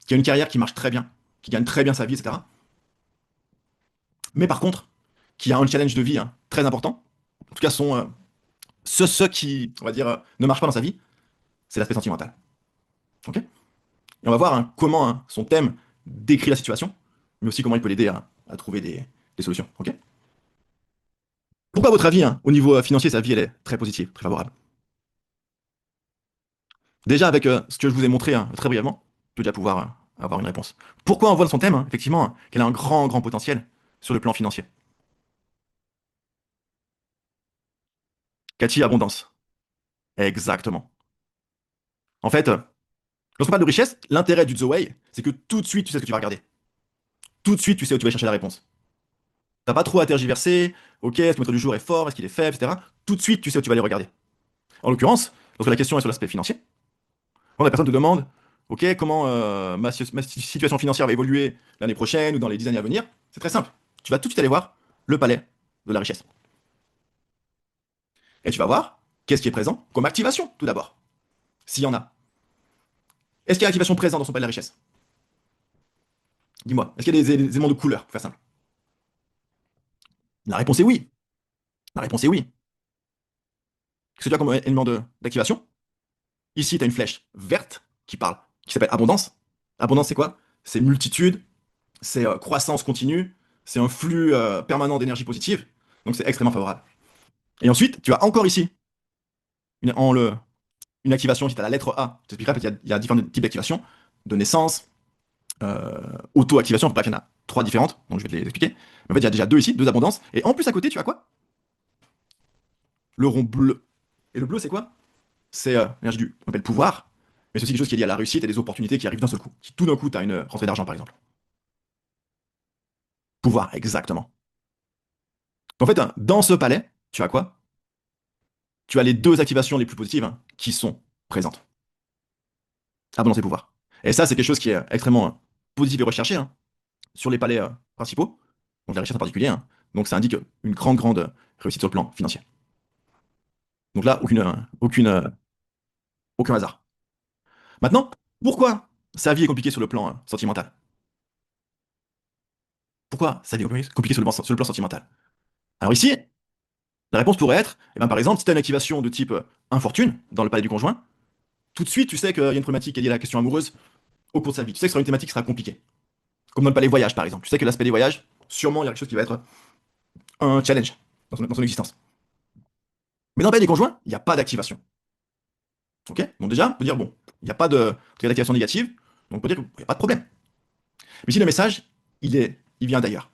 qui a une carrière qui marche très bien, qui gagne très bien sa vie, etc. Mais par contre, qui a un challenge de vie hein, très important. En tout cas, ce qui, on va dire, ne marche pas dans sa vie, c'est l'aspect sentimental. Ok. Et on va voir hein, comment hein, son thème décrit la situation, mais aussi comment il peut l'aider à trouver des solutions. Ok. Pourquoi, à votre avis, hein, au niveau financier, sa vie, elle est très positive, très favorable? Déjà, avec ce que je vous ai montré hein, très brièvement, tu peux déjà pouvoir avoir une réponse. Pourquoi on voit dans son thème, hein, effectivement, qu'elle a un grand, grand potentiel sur le plan financier? Cathy, abondance. Exactement. En fait, lorsqu'on parle de richesse, l'intérêt du The Way, c'est que tout de suite, tu sais ce que tu vas regarder. Tout de suite, tu sais où tu vas chercher la réponse. T'as pas trop à tergiverser. Ok, est-ce que le maître du jour est fort? Est-ce qu'il est faible? Etc. Tout de suite, tu sais où tu vas aller regarder. En l'occurrence, lorsque la question est sur l'aspect financier, quand la personne te demande, ok, comment ma situation financière va évoluer l'année prochaine ou dans les 10 années à venir, c'est très simple. Tu vas tout de suite aller voir le palais de la richesse. Et tu vas voir qu'est-ce qui est présent comme activation, tout d'abord. S'il y en a. Est-ce qu'il y a activation présente dans son palais de la richesse? Dis-moi. Est-ce qu'il y a des éléments de couleur, pour faire simple? La réponse est oui. La réponse est oui. Qu'est-ce que tu as comme élément d'activation? Ici, tu as une flèche verte qui parle, qui s'appelle abondance. Abondance, c'est quoi? c'est multitude, c'est croissance continue, c'est un flux permanent d'énergie positive, donc c'est extrêmement favorable. Et ensuite, tu as encore ici une, en le, une activation, si tu as la lettre A, je t'expliquerai, parce qu'il y a différents types d'activation, de naissance, auto-activation, bref, il y en a trois différentes, donc je vais te les expliquer. Mais en fait, il y a déjà deux ici, deux abondances, et en plus à côté, tu as quoi? Le rond bleu. Et le bleu, c'est quoi? C'est l'énergie du, on appelle pouvoir, mais c'est aussi quelque chose qui est lié à la réussite et des opportunités qui arrivent d'un seul coup. Si tout d'un coup, tu as une rentrée d'argent, par exemple. Pouvoir, exactement. En fait, hein, dans ce palais, tu as quoi? Tu as les deux activations les plus positives hein, qui sont présentes. Abondance et pouvoir. Et ça, c'est quelque chose qui est extrêmement positif et recherché hein, sur les palais principaux, donc la richesse en particulier. Hein. Donc ça indique une grande, grande réussite sur le plan financier. Donc là, aucun hasard. Maintenant, pourquoi sa vie est compliquée sur le plan sentimental? Pourquoi sa vie est compliquée sur le plan sentimental? Alors ici, la réponse pourrait être, eh ben, par exemple, si tu as une activation de type infortune dans le palais du conjoint, tout de suite, tu sais qu'il y a une problématique qui est liée à la question amoureuse au cours de sa vie. Tu sais que ce sera une thématique qui sera compliquée. Comme dans le palais voyage, par exemple. Tu sais que l'aspect des voyages, sûrement, il y a quelque chose qui va être un challenge dans son existence. Mais dans le palais des conjoints, il n'y a pas d'activation. Ok? Donc déjà, on peut dire, bon, il n'y a pas d'activation négative, donc on peut dire qu'il n'y a pas de problème. Mais si le message, il vient d'ailleurs.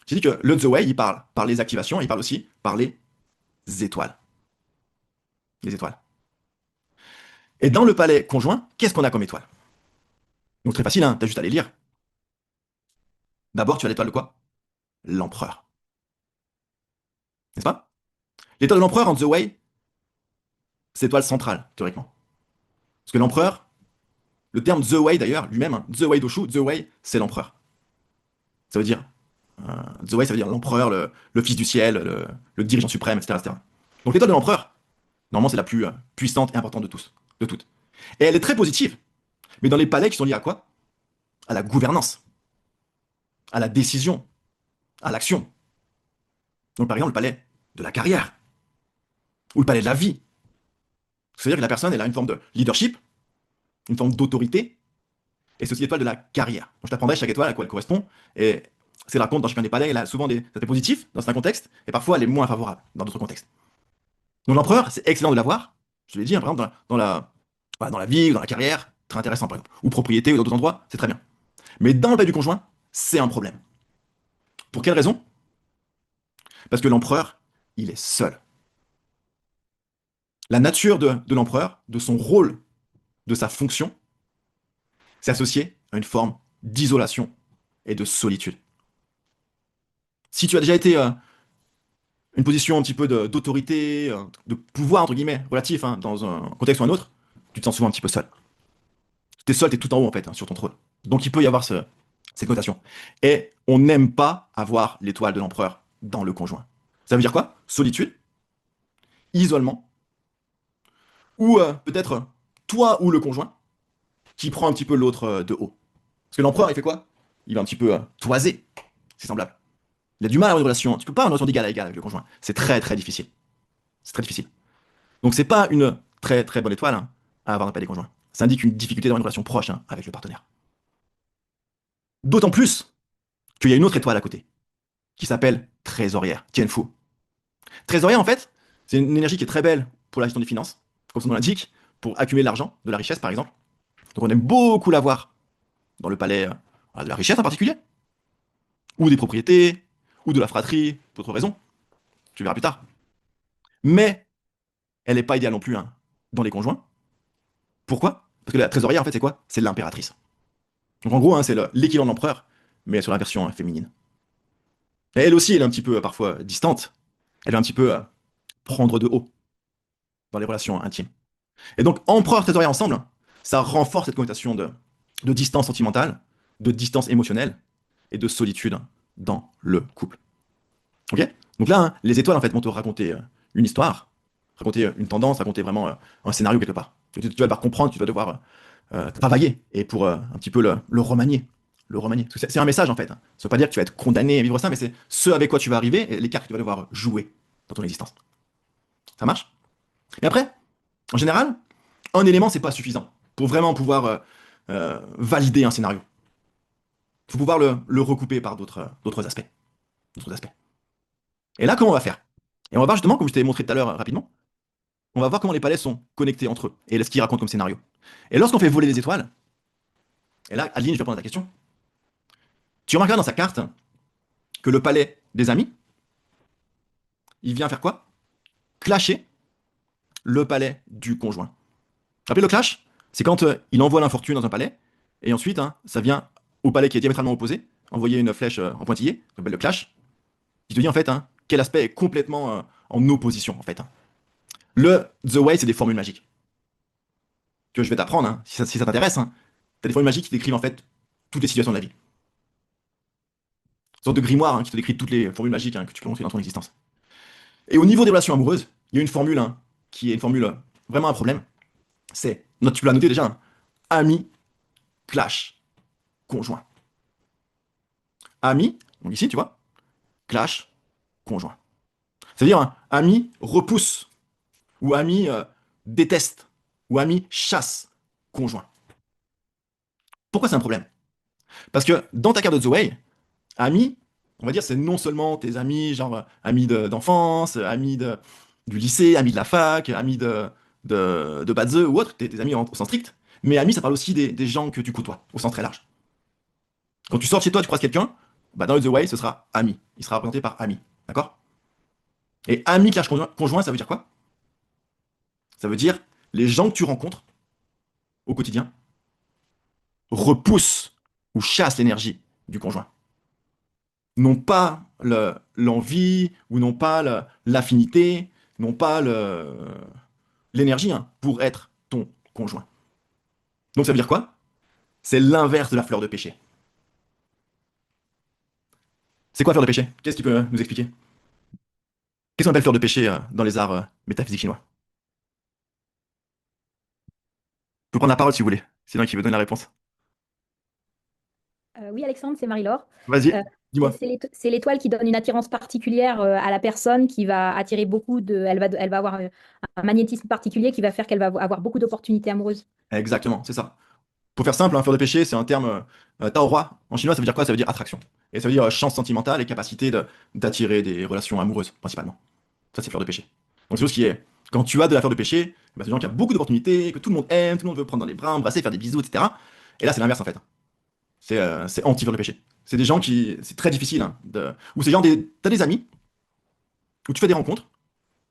J'ai dit que le The Way, il parle par les activations, il parle aussi par les étoiles. Les étoiles. Et dans le palais conjoint, qu'est-ce qu'on a comme étoile? Donc très facile, hein, t'as juste à les lire. D'abord, tu as l'étoile de quoi? L'empereur. N'est-ce pas? L'étoile de l'empereur en The Way, c'est l'étoile centrale, théoriquement. Parce que l'empereur, le terme The Way d'ailleurs, lui-même, hein, The Way Doshu, The Way, c'est l'empereur. Ça veut dire, The Way, ça veut dire l'empereur, le fils du ciel, le dirigeant suprême, etc., etc. Donc l'étoile de l'empereur, normalement, c'est la plus puissante et importante de tous, de toutes. Et elle est très positive, mais dans les palais qui sont liés à quoi? À la gouvernance, à la décision, à l'action. Donc par exemple, le palais de la carrière, ou le palais de la vie. C'est-à-dire que la personne, elle a une forme de leadership, une forme d'autorité, et c'est aussi l'étoile de la carrière. Donc, je t'apprendrai chaque étoile à quoi elle correspond, et c'est la compte dans chacun des palais, elle a souvent des aspects positifs dans certains contextes, et parfois elle est moins favorable dans d'autres contextes. Donc l'empereur, c'est excellent de l'avoir, je l'ai dit, hein, par exemple, voilà, dans la vie, ou dans la carrière, très intéressant par exemple, ou propriété, ou dans d'autres endroits, c'est très bien. Mais dans le palais du conjoint, c'est un problème. Pour quelle raison? Parce que l'empereur, il est seul. La nature de l'empereur, de son rôle, de sa fonction, c'est associé à une forme d'isolation et de solitude. Si tu as déjà été une position un petit peu d'autorité, de pouvoir, entre guillemets, relatif, hein, dans un contexte ou un autre, tu te sens souvent un petit peu seul. T'es seul, t'es tout en haut, en fait, hein, sur ton trône. Donc il peut y avoir cette connotation. Et on n'aime pas avoir l'étoile de l'empereur dans le conjoint. Ça veut dire quoi? Solitude, isolement, ou peut-être toi ou le conjoint qui prend un petit peu l'autre de haut. Parce que l'empereur, il fait quoi? Il va un petit peu toiser, c'est semblable. Il a du mal à avoir une relation. Tu peux pas avoir une relation d'égal à égal avec le conjoint. C'est très très difficile. C'est très difficile. Donc c'est pas une très très bonne étoile hein, à avoir un palais conjoint. Ça indique une difficulté d'avoir une relation proche hein, avec le partenaire. D'autant plus qu'il y a une autre étoile à côté, qui s'appelle trésorière, Tianfu. Trésorière, en fait, c'est une énergie qui est très belle pour la gestion des finances, comme son nom l'indique, pour accumuler de l'argent, de la richesse par exemple. Donc on aime beaucoup l'avoir dans le palais de la richesse en particulier, ou des propriétés, ou de la fratrie, pour d'autres raisons. Tu verras plus tard. Mais elle n'est pas idéale non plus hein, dans les conjoints. Pourquoi? Parce que la trésorière, en fait, c'est quoi? C'est l'impératrice. Donc en gros, hein, c'est l'équivalent de l'empereur, mais sur la version féminine. Et elle aussi, elle est un petit peu parfois distante. Elle va un petit peu prendre de haut dans les relations intimes. Et donc, empereur trésorier ensemble, ça renforce cette connotation de distance sentimentale, de distance émotionnelle et de solitude dans le couple. Ok? Donc là, hein, les étoiles en fait vont te raconter une histoire, raconter une tendance, raconter vraiment un scénario quelque part. Tu vas devoir comprendre, tu vas devoir travailler et pour un petit peu le remanier. Le remanier. Parce que c'est un message en fait. Hein. Ça veut pas dire que tu vas être condamné à vivre ça, mais c'est ce avec quoi tu vas arriver et les cartes que tu vas devoir jouer dans ton existence. Ça marche? Et après, en général, un élément, c'est pas suffisant pour vraiment pouvoir valider un scénario. Il faut pouvoir le recouper par d'autres aspects. D'autres aspects. Et là, comment on va faire? Et on va voir justement, comme je t'ai montré tout à l'heure rapidement, on va voir comment les palais sont connectés entre eux et ce qu'ils racontent comme scénario. Et lorsqu'on fait voler les étoiles, et là, Adeline, je vais prendre ta question, tu remarqueras dans sa carte que le palais des amis, il vient faire quoi? Clasher le palais du conjoint. Rappelez le clash? C'est quand il envoie l'infortune dans un palais, et ensuite, hein, ça vient au palais qui est diamétralement opposé, envoyer une flèche en pointillé, ça s'appelle le clash, qui te dit en fait hein, quel aspect est complètement en opposition en fait. Hein. Le The Way, c'est des formules magiques que je vais t'apprendre, hein, si ça t'intéresse. Hein. T'as des formules magiques qui décrivent en fait toutes les situations de la vie. Une sorte de grimoire hein, qui te décrit toutes les formules magiques hein, que tu peux montrer dans ton existence. Et au niveau des relations amoureuses, il y a une formule hein, qui est une formule vraiment un problème. C'est, tu peux la noter déjà, hein, ami, clash, conjoint. Ami, donc ici tu vois, clash, conjoint. C'est-à-dire, hein, ami repousse, ou ami déteste, ou ami chasse, conjoint. Pourquoi c'est un problème? Parce que dans ta carte de The Way, amis, on va dire, c'est non seulement tes amis, genre amis d'enfance, amis du lycée, amis de la fac, amis de Badze ou autre, tes amis au sens strict, mais amis, ça parle aussi des gens que tu côtoies, au sens très large. Quand tu sors de chez toi, tu croises quelqu'un, bah dans le The Way, ce sera ami. Il sera représenté par ami. D'accord? Et ami clash conjoint, ça veut dire quoi? Ça veut dire les gens que tu rencontres au quotidien repoussent ou chassent l'énergie du conjoint. N'ont pas l'envie ou n'ont pas l'affinité, n'ont pas l'énergie hein, pour être ton conjoint. Donc ça veut dire quoi? C'est l'inverse de la fleur de péché. C'est quoi fleur de péché? Qu'est-ce que tu peux nous expliquer? Qu'est-ce qu'on appelle fleur de péché dans les arts métaphysiques chinois? Je peux prendre la parole si vous voulez. C'est moi qui veut donner la réponse. Oui, Alexandre, c'est Marie-Laure. Vas-y, Euh, dis-moi. c'est l'étoile qui donne une attirance particulière à la personne qui va attirer beaucoup de. Elle va avoir un magnétisme particulier qui va faire qu'elle va avoir beaucoup d'opportunités amoureuses. Exactement, c'est ça. Pour faire simple, hein, fleur de péché, c'est un terme taoroi. En chinois, ça veut dire quoi? Ça veut dire attraction. Et ça veut dire chance sentimentale et capacité d'attirer des relations amoureuses, principalement. Ça, c'est fleur de péché. Donc, c'est tout ce qui est. Quand tu as de la fleur de péché, bah, c'est des gens qui ont beaucoup d'opportunités, que tout le monde aime, tout le monde veut prendre dans les bras, embrasser, faire des bisous, etc. Et là, c'est l'inverse, en fait. C'est anti-fleur de péché. C'est des gens qui. C'est très difficile. Hein, ou c'est genre t'as des amis, où tu fais des rencontres,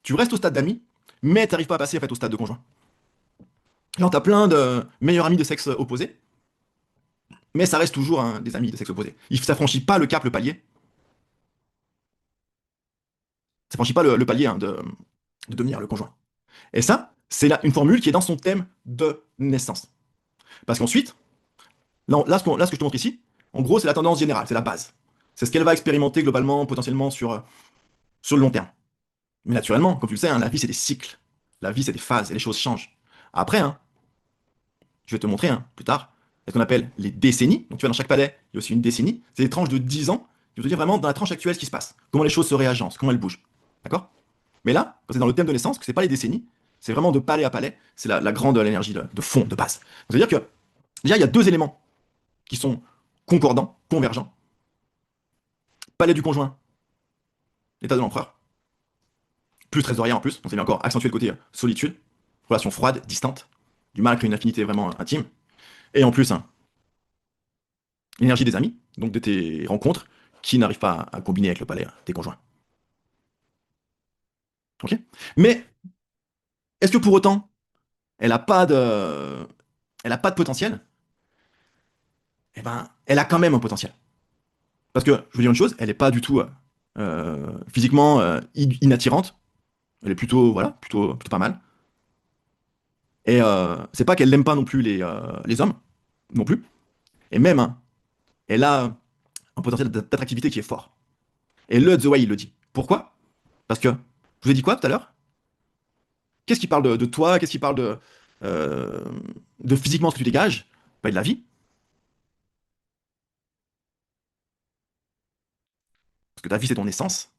tu restes au stade d'amis, mais t'arrives pas à passer en fait, au stade de conjoint. Genre, t'as plein de meilleurs amis de sexe opposé, mais ça reste toujours hein, des amis de sexe opposé. Ça franchit pas le cap, le palier. Ça franchit pas le palier hein, de devenir le conjoint. Et ça, c'est une formule qui est dans son thème de naissance. Parce qu'ensuite, là, ce que je te montre ici, en gros, c'est la tendance générale, c'est la base. C'est ce qu'elle va expérimenter globalement, potentiellement sur le long terme. Mais naturellement, comme tu le sais, hein, la vie, c'est des cycles. La vie, c'est des phases et les choses changent. Après, hein, je vais te montrer hein, plus tard, ce qu'on appelle les décennies. Donc tu vois, dans chaque palais, il y a aussi une décennie. C'est des tranches de 10 ans. Je vais te dire vraiment dans la tranche actuelle ce qui se passe. Comment les choses se réagencent, comment elles bougent. D'accord? Mais là, quand c'est dans le thème de naissance, que c'est pas les décennies, c'est vraiment de palais à palais, c'est la grande l'énergie de fond, de base. C'est-à-dire que, déjà, il y a deux éléments qui sont concordants, convergents. Palais du conjoint, l'état de l'empereur, plus trésorier en plus, on s'est bien encore accentué le côté solitude, relation froide, distante, du mal à créer une affinité vraiment intime. Et en plus, hein, l'énergie des amis, donc de tes rencontres, qui n'arrivent pas à combiner avec le palais des conjoints. Ok? Mais est-ce que pour autant, elle a pas de, elle a pas de potentiel? Eh ben, elle a quand même un potentiel. Parce que, je veux dire une chose, elle n'est pas du tout physiquement inattirante. Elle est plutôt, voilà, plutôt pas mal. Et c'est pas qu'elle n'aime pas non plus les hommes, non plus. Et même, hein, elle a un potentiel d'attractivité qui est fort. Et le The Way, il le dit. Pourquoi? Parce que, je vous ai dit quoi tout à l'heure? Qu'est-ce qui parle de toi? Qu'est-ce qui parle euh, de physiquement ce que tu dégages? Pas de la vie. Parce que ta vie, c'est ton essence.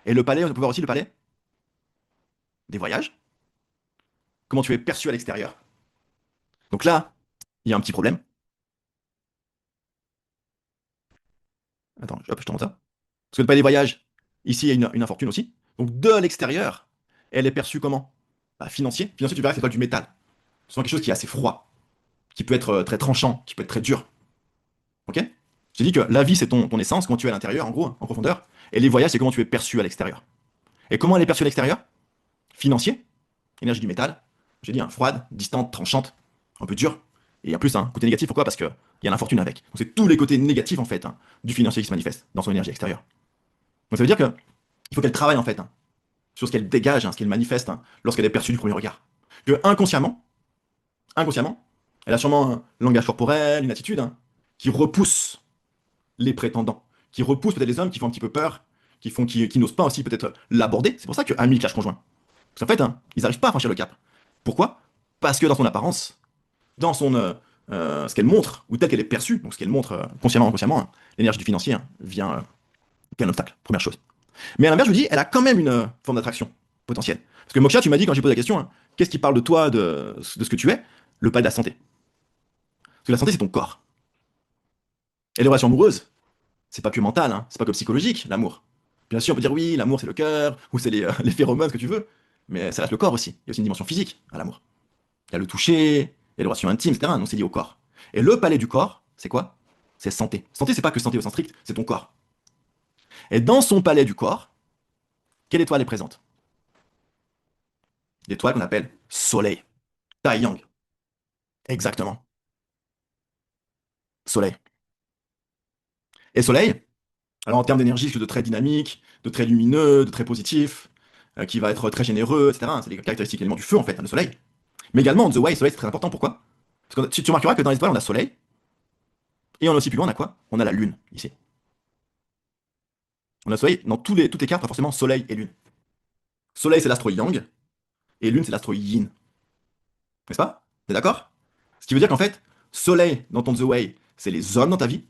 Et le palais, on peut voir aussi le palais des voyages. Comment tu es perçu à l'extérieur. Donc là, il y a un petit problème. Attends, hop, je te montre ça. Parce que le palais des voyages, ici, il y a une infortune aussi. Donc de l'extérieur, elle est perçue comment? Bah, financier. Financier, tu verras, c'est pas du métal. C'est quelque chose qui est assez froid, qui peut être très tranchant, qui peut être très dur. Ok? J'ai dit que la vie, c'est ton essence, comment tu es à l'intérieur, en gros, en profondeur. Et les voyages, c'est comment tu es perçu à l'extérieur. Et comment elle est perçue à l'extérieur? Financier, énergie du métal. J'ai dit, hein, froide, distante, tranchante, un peu dure. Et en plus, un côté négatif, pourquoi? Parce qu'il y a l'infortune avec. Donc c'est tous les côtés négatifs, en fait, hein, du financier qui se manifestent dans son énergie extérieure. Donc ça veut dire que il faut qu'elle travaille, en fait, hein, sur ce qu'elle dégage, hein, ce qu'elle manifeste, hein, lorsqu'elle est perçue du premier regard. Que inconsciemment, elle a sûrement un langage corporel, une attitude, hein, qui repousse les prétendants, qui repousse peut-être les hommes qui font un petit peu peur, qui n'osent pas aussi peut-être l'aborder. C'est pour ça que Ami clash conjoint. Parce qu'en fait, hein, ils n'arrivent pas à franchir le cap. Pourquoi? Parce que dans son apparence, dans ce qu'elle montre, ou telle qu'elle est perçue, donc ce qu'elle montre consciemment, inconsciemment, hein, l'énergie du financier hein, vient un obstacle, première chose. Mais à l'inverse, je vous dis, elle a quand même une forme d'attraction potentielle. Parce que Moksha, tu m'as dit quand j'ai posé la question, hein, qu'est-ce qui parle de toi, de ce que tu es? Le pas de la santé. Parce que la santé, c'est ton corps. Et les relations amoureuses, c'est pas que mental, hein, c'est pas que psychologique, l'amour. Bien sûr, on peut dire oui, l'amour c'est le cœur, ou c'est les phéromones, ce que tu veux, mais ça reste le corps aussi. Il y a aussi une dimension physique à l'amour. Il y a le toucher, il y a les relations intimes, etc. Donc c'est lié au corps. Et le palais du corps, c'est quoi? C'est santé. Santé, c'est pas que santé au sens strict, c'est ton corps. Et dans son palais du corps, quelle étoile est présente? L'étoile qu'on appelle Soleil. Tai Yang. Exactement. Soleil. Et Soleil, alors en termes d'énergie, c'est quelque chose de très dynamique, de très lumineux, de très positif, qui va être très généreux, etc. C'est les caractéristiques éléments du feu, en fait, hein, le Soleil. Mais également, The Way, Soleil, c'est très important. Pourquoi? Parce que tu remarqueras que dans les étoiles, on a Soleil, et on a aussi plus loin, on a quoi? On a la Lune, ici. On a Soleil, dans toutes les cartes, pas forcément Soleil et Lune. Soleil, c'est l'astro Yang, et Lune, c'est l'astro Yin. N'est-ce pas? T'es d'accord? Ce qui veut dire qu'en fait, Soleil, dans ton The Way, c'est les hommes dans ta vie.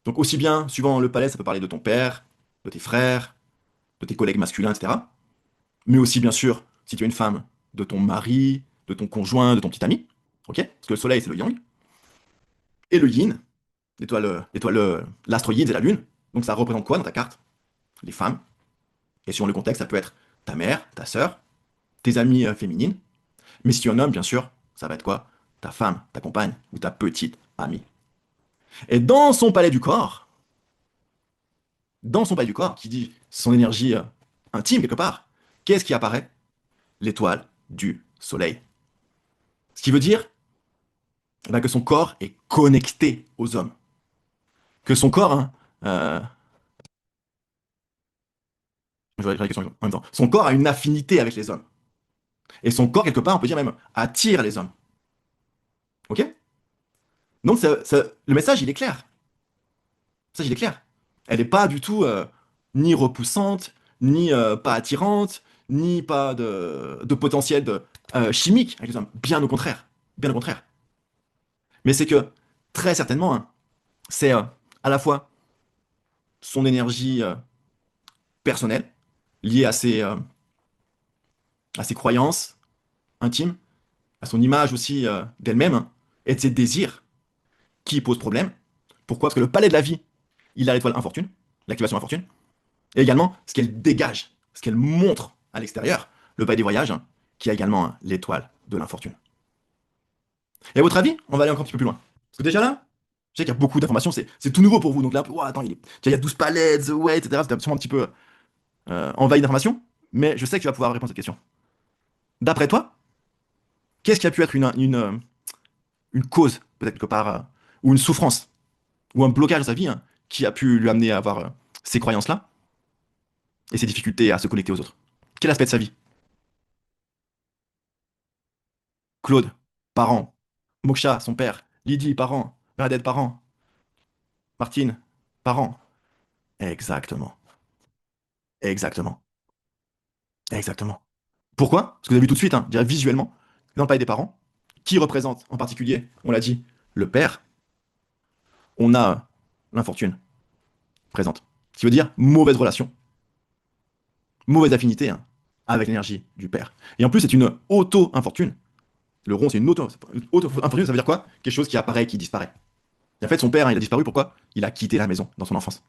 Donc aussi bien, suivant le palais, ça peut parler de ton père, de tes frères, de tes collègues masculins, etc. Mais aussi, bien sûr, si tu es une femme, de ton mari, de ton conjoint, de ton petit ami. Ok? Parce que le soleil, c'est le yang. Et le yin, l'astre yin, c'est la lune. Donc ça représente quoi dans ta carte? Les femmes. Et sur le contexte, ça peut être ta mère, ta sœur, tes amies féminines. Mais si tu es un homme, bien sûr, ça va être quoi? Ta femme, ta compagne ou ta petite amie. Et dans son palais du corps, qui dit son énergie intime quelque part, qu'est-ce qui apparaît? L'étoile du soleil. Ce qui veut dire eh ben, que son corps est connecté aux hommes. Que son corps, hein, euh, je vais la question en même temps. Son corps a une affinité avec les hommes. Et son corps, quelque part, on peut dire même, attire les hommes. Ok? Donc le message, il est clair. Le message, il est clair. Elle n'est pas du tout ni repoussante, ni pas attirante, ni pas de potentiel chimique avec les hommes. Bien au contraire. Bien au contraire. Mais c'est que, très certainement, hein, c'est à la fois son énergie personnelle, liée à ses croyances intimes, à son image aussi d'elle-même, hein, et de ses désirs qui posent problème. Pourquoi? Parce que le palais de la vie, il a l'étoile infortune, l'activation infortune, et également ce qu'elle dégage, ce qu'elle montre à l'extérieur, le palais des voyages, hein, qui a également hein, l'étoile de l'infortune. Et à votre avis, on va aller encore un petit peu plus loin. Parce que déjà là, je sais qu'il y a beaucoup d'informations, c'est tout nouveau pour vous, donc là, ouah, attends, il y a 12 palais, The Way, etc. C'était sûrement un petit peu envahi d'informations, mais je sais que tu vas pouvoir répondre à cette question. D'après toi, qu'est-ce qui a pu être une cause, peut-être quelque part, ou une souffrance, ou un blocage de sa vie, hein, qui a pu lui amener à avoir ces croyances-là et ces difficultés à se connecter aux autres? Quel aspect de sa vie? Claude, parent. Moksha, son père. Lydie, parent. Bernadette, parent. Martine, parent. Exactement. Exactement. Exactement. Pourquoi? Parce que vous avez vu tout de suite, hein, je dirais visuellement, dans le palais des parents, qui représente en particulier, on l'a dit, le père, on a l'infortune présente. Ce qui veut dire mauvaise relation, mauvaise affinité hein, avec l'énergie du père. Et en plus, c'est une auto-infortune. Le rond, c'est une auto-infortune, ça veut dire quoi? Quelque chose qui apparaît, qui disparaît. Et en fait, son père, hein, il a disparu, pourquoi? Il a quitté la maison dans son enfance.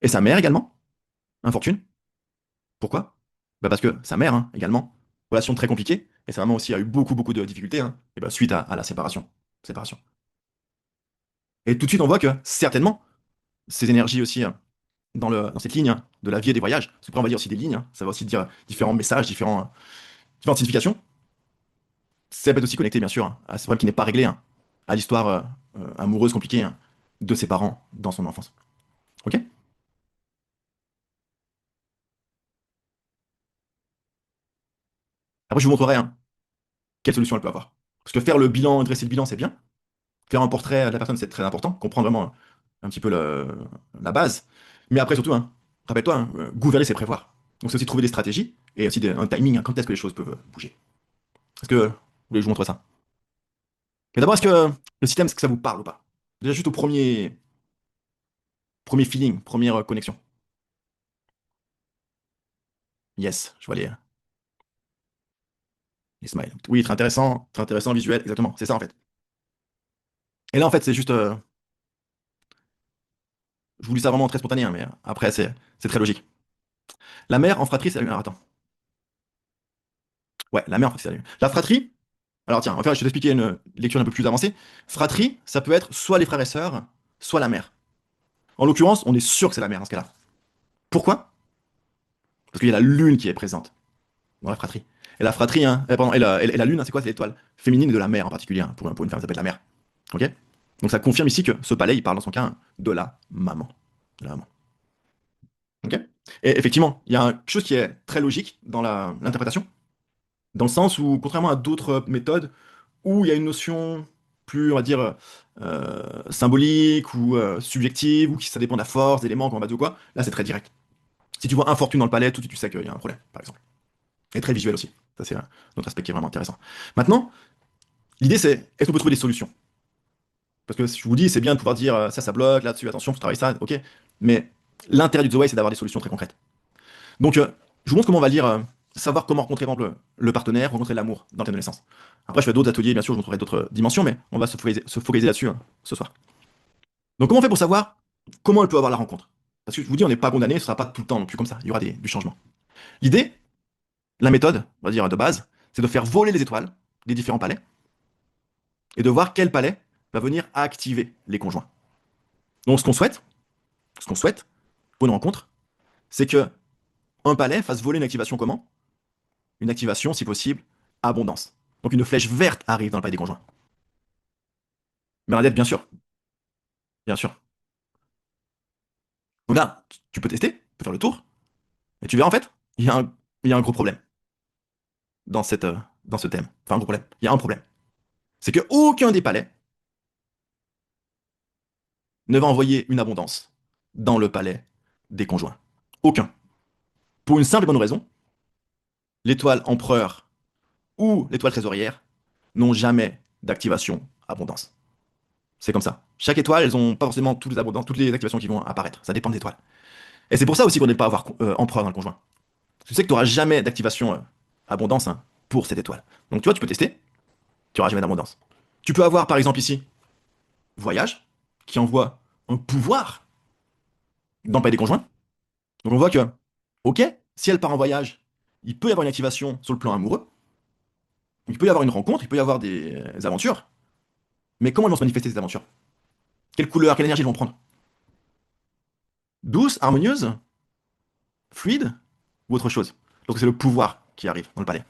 Et sa mère également, infortune. Pourquoi? Bah parce que sa mère, hein, également, relation très compliquée, et sa maman aussi a eu beaucoup, beaucoup de difficultés, hein, et bah, suite à la séparation. Séparation. Et tout de suite, on voit que, certainement, ces énergies aussi, dans cette ligne, hein, de la vie et des voyages, parce que après, on va dire aussi des lignes, hein, ça va aussi dire différents messages, différentes significations, ça peut être aussi connecté, bien sûr, hein, à ce problème qui n'est pas réglé, hein, à l'histoire amoureuse compliquée, hein, de ses parents dans son enfance. Ok? Après, je vous montrerai, hein, quelle solution elle peut avoir. Parce que faire le bilan, dresser le bilan, c'est bien. Faire un portrait de la personne, c'est très important. Comprendre vraiment un petit peu la base. Mais après, surtout, hein, rappelle-toi, hein, gouverner, c'est prévoir. Donc, c'est aussi trouver des stratégies et aussi un timing, hein, quand est-ce que les choses peuvent bouger. Est-ce que vous voulez que je vous montre ça? Mais d'abord, est-ce que le système, est-ce que ça vous parle ou pas? Déjà, juste au premier feeling, première connexion. Yes, je vois les smiles. Oui, très intéressant, visuel, exactement. C'est ça, en fait. Et là, en fait, c'est juste. Je voulais ça vraiment très spontané, hein, mais après, c'est très logique. La mère en fratrie, c'est. Alors, attends. Ouais, la mère en fratrie, c'est la lune. La fratrie, alors tiens, enfin, je vais t'expliquer une lecture un peu plus avancée. Fratrie, ça peut être soit les frères et sœurs, soit la mère. En l'occurrence, on est sûr que c'est la mère dans ce cas-là. Pourquoi? Parce qu'il y a la lune qui est présente dans la fratrie. Et la fratrie, hein, pardon, et la lune, hein, c'est quoi? C'est l'étoile féminine de la mère en particulier, hein. Pour une femme, ça s'appelle la mère. Ok? Donc ça confirme ici que ce palais, il parle dans son cas, hein, de la maman. De la maman. Ok? Et effectivement, il y a quelque chose qui est très logique dans l'interprétation, dans le sens où, contrairement à d'autres méthodes, où il y a une notion plus, on va dire, symbolique ou subjective, ou qui ça dépend de la force, d'éléments, qu'on va dire ou quoi, là c'est très direct. Si tu vois infortune dans le palais, tout de suite tu sais qu'il y a un problème, par exemple. Et très visuel aussi. Ça c'est un autre aspect qui est vraiment intéressant. Maintenant, l'idée c'est, est-ce qu'on peut trouver des solutions? Parce que si je vous dis, c'est bien de pouvoir dire, ça bloque, là-dessus, attention, faut travailler ça, ok. Mais l'intérêt du The Way, c'est d'avoir des solutions très concrètes. Donc, je vous montre comment on va lire, savoir comment rencontrer, par exemple, le partenaire, rencontrer l'amour dans le thème de naissance. Après, je fais d'autres ateliers, bien sûr, je vous montrerai d'autres dimensions, mais on va se focaliser là-dessus, hein, ce soir. Donc, comment on fait pour savoir comment elle peut avoir la rencontre? Parce que je vous dis, on n'est pas condamné, ce sera pas tout le temps non plus comme ça, il y aura du changement. L'idée, la méthode, on va dire de base, c'est de faire voler les étoiles des différents palais et de voir quel palais va venir activer les conjoints. Donc, ce qu'on souhaite pour une rencontre, c'est que un palais fasse voler une activation comment? Une activation, si possible, abondance. Donc une flèche verte arrive dans le palais des conjoints. Bernadette, bien sûr, bien sûr. Donc là, tu peux tester, tu peux faire le tour, et tu verras en fait, il y a un gros problème dans dans ce thème. Enfin, un gros problème. Il y a un problème. C'est que aucun des palais ne va envoyer une abondance dans le palais des conjoints. Aucun. Pour une simple et bonne raison, l'étoile empereur ou l'étoile trésorière n'ont jamais d'activation abondance. C'est comme ça. Chaque étoile, elles n'ont pas forcément toutes les activations qui vont apparaître. Ça dépend des étoiles. Et c'est pour ça aussi qu'on n'aime pas avoir empereur dans le conjoint. Tu sais que tu n'auras jamais d'activation abondance, hein, pour cette étoile. Donc tu vois, tu peux tester, tu n'auras jamais d'abondance. Tu peux avoir par exemple ici voyage, qui envoie un pouvoir dans le palais des conjoints. Donc on voit que, ok, si elle part en voyage, il peut y avoir une activation sur le plan amoureux, il peut y avoir une rencontre, il peut y avoir des aventures, mais comment elles vont se manifester ces aventures? Quelle couleur, quelle énergie elles vont prendre? Douce, harmonieuse, fluide ou autre chose? Donc c'est le pouvoir qui arrive dans le palais.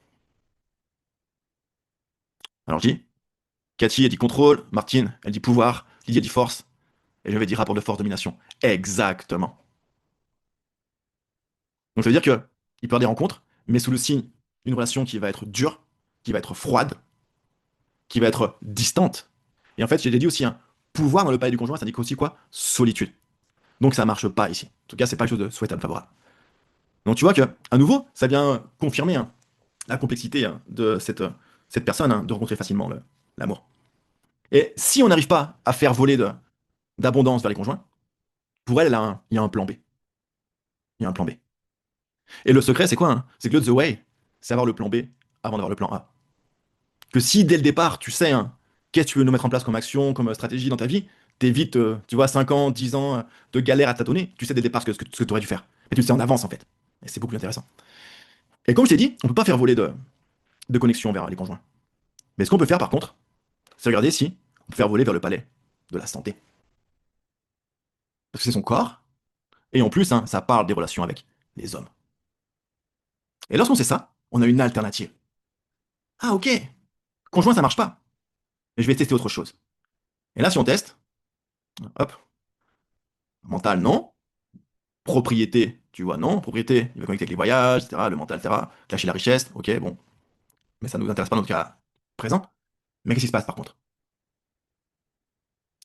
Alors je dis, Cathy, elle dit contrôle, Martine, elle dit pouvoir, Lydie, elle dit force, et je vais dire rapport de force-domination. Exactement. Donc ça veut dire que il peut y avoir des rencontres, mais sous le signe d'une relation qui va être dure, qui va être froide, qui va être distante. Et en fait, j'ai dit aussi, un pouvoir dans le palais du conjoint, ça indique aussi quoi? Solitude. Donc ça marche pas ici. En tout cas, c'est pas quelque chose de souhaitable, favorable. Donc tu vois que, à nouveau, ça vient confirmer, hein, la complexité, hein, de cette personne, hein, de rencontrer facilement l'amour. Et si on n'arrive pas à faire voler d'abondance vers les conjoints, pour elle, il y a un plan B. Il y a un plan B. Et le secret, c'est quoi, hein? C'est que le The Way, c'est avoir le plan B avant d'avoir le plan A. Que si dès le départ, tu sais, hein, qu'est-ce que tu veux nous mettre en place comme action, comme stratégie dans ta vie, t'évites, tu vois, 5 ans, 10 ans de galère à tâtonner, tu sais dès le départ ce que tu aurais dû faire. Et tu le sais en avance, en fait. Et c'est beaucoup plus intéressant. Et comme je t'ai dit, on peut pas faire voler de connexion vers les conjoints. Mais ce qu'on peut faire, par contre, c'est regarder si on peut faire voler vers le palais de la santé. Parce que c'est son corps, et en plus, hein, ça parle des relations avec les hommes. Et lorsqu'on sait ça, on a une alternative. Ah, ok, conjoint, ça marche pas. Mais je vais tester autre chose. Et là, si on teste, hop, mental, non. Propriété, tu vois, non. Propriété, il va connecter avec les voyages, etc. Le mental, etc. Cacher la richesse, ok, bon. Mais ça ne nous intéresse pas dans notre cas présent. Mais qu'est-ce qui se passe par contre?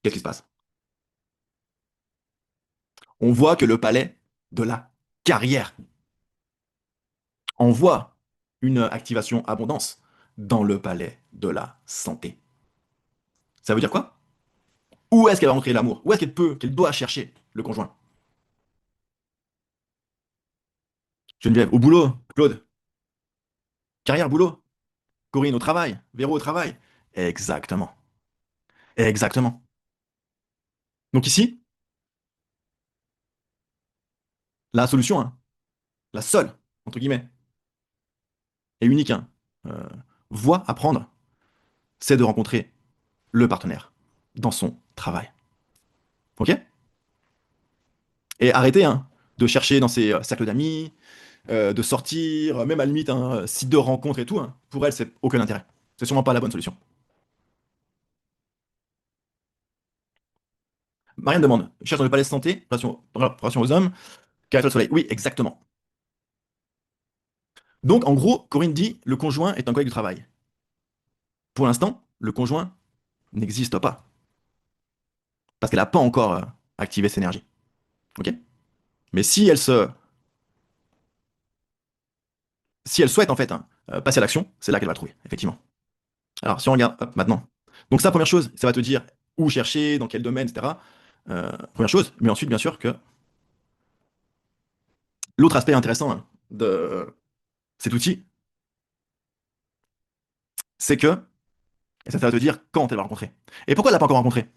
Qu'est-ce qui se passe? On voit que le palais de la carrière envoie une activation abondance dans le palais de la santé. Ça veut dire quoi? Où est-ce qu'elle va recréer l'amour? Où est-ce qu'elle peut, qu'elle doit chercher le conjoint? Geneviève, au boulot. Claude, carrière, boulot. Corinne, au travail. Véro, au travail. Exactement. Exactement. Donc ici, la solution, hein, la seule, entre guillemets, et unique, hein, euh, voie à prendre, c'est de rencontrer le partenaire dans son travail. Ok? Et arrêtez, hein, de chercher dans ses cercles d'amis, de sortir, même à la limite, un site de rencontre et tout, hein. Pour elle, c'est aucun intérêt. C'est sûrement pas la bonne solution. Marianne demande, cherche dans le palais de santé, relation aux hommes, caractère le soleil. Oui, exactement. Donc, en gros, Corinne dit, le conjoint est un collègue de travail. Pour l'instant, le conjoint n'existe pas, parce qu'elle n'a pas encore activé cette énergie. Ok? Mais si elle souhaite en fait, hein, passer à l'action, c'est là qu'elle va le trouver, effectivement. Alors, si on regarde hop, maintenant. Donc ça, première chose, ça va te dire où chercher, dans quel domaine, etc. Première chose, mais ensuite, bien sûr, que l'autre aspect intéressant, hein, de cet outil, c'est que, et ça va te dire quand elle va rencontrer. Et pourquoi elle l'a pas encore rencontré?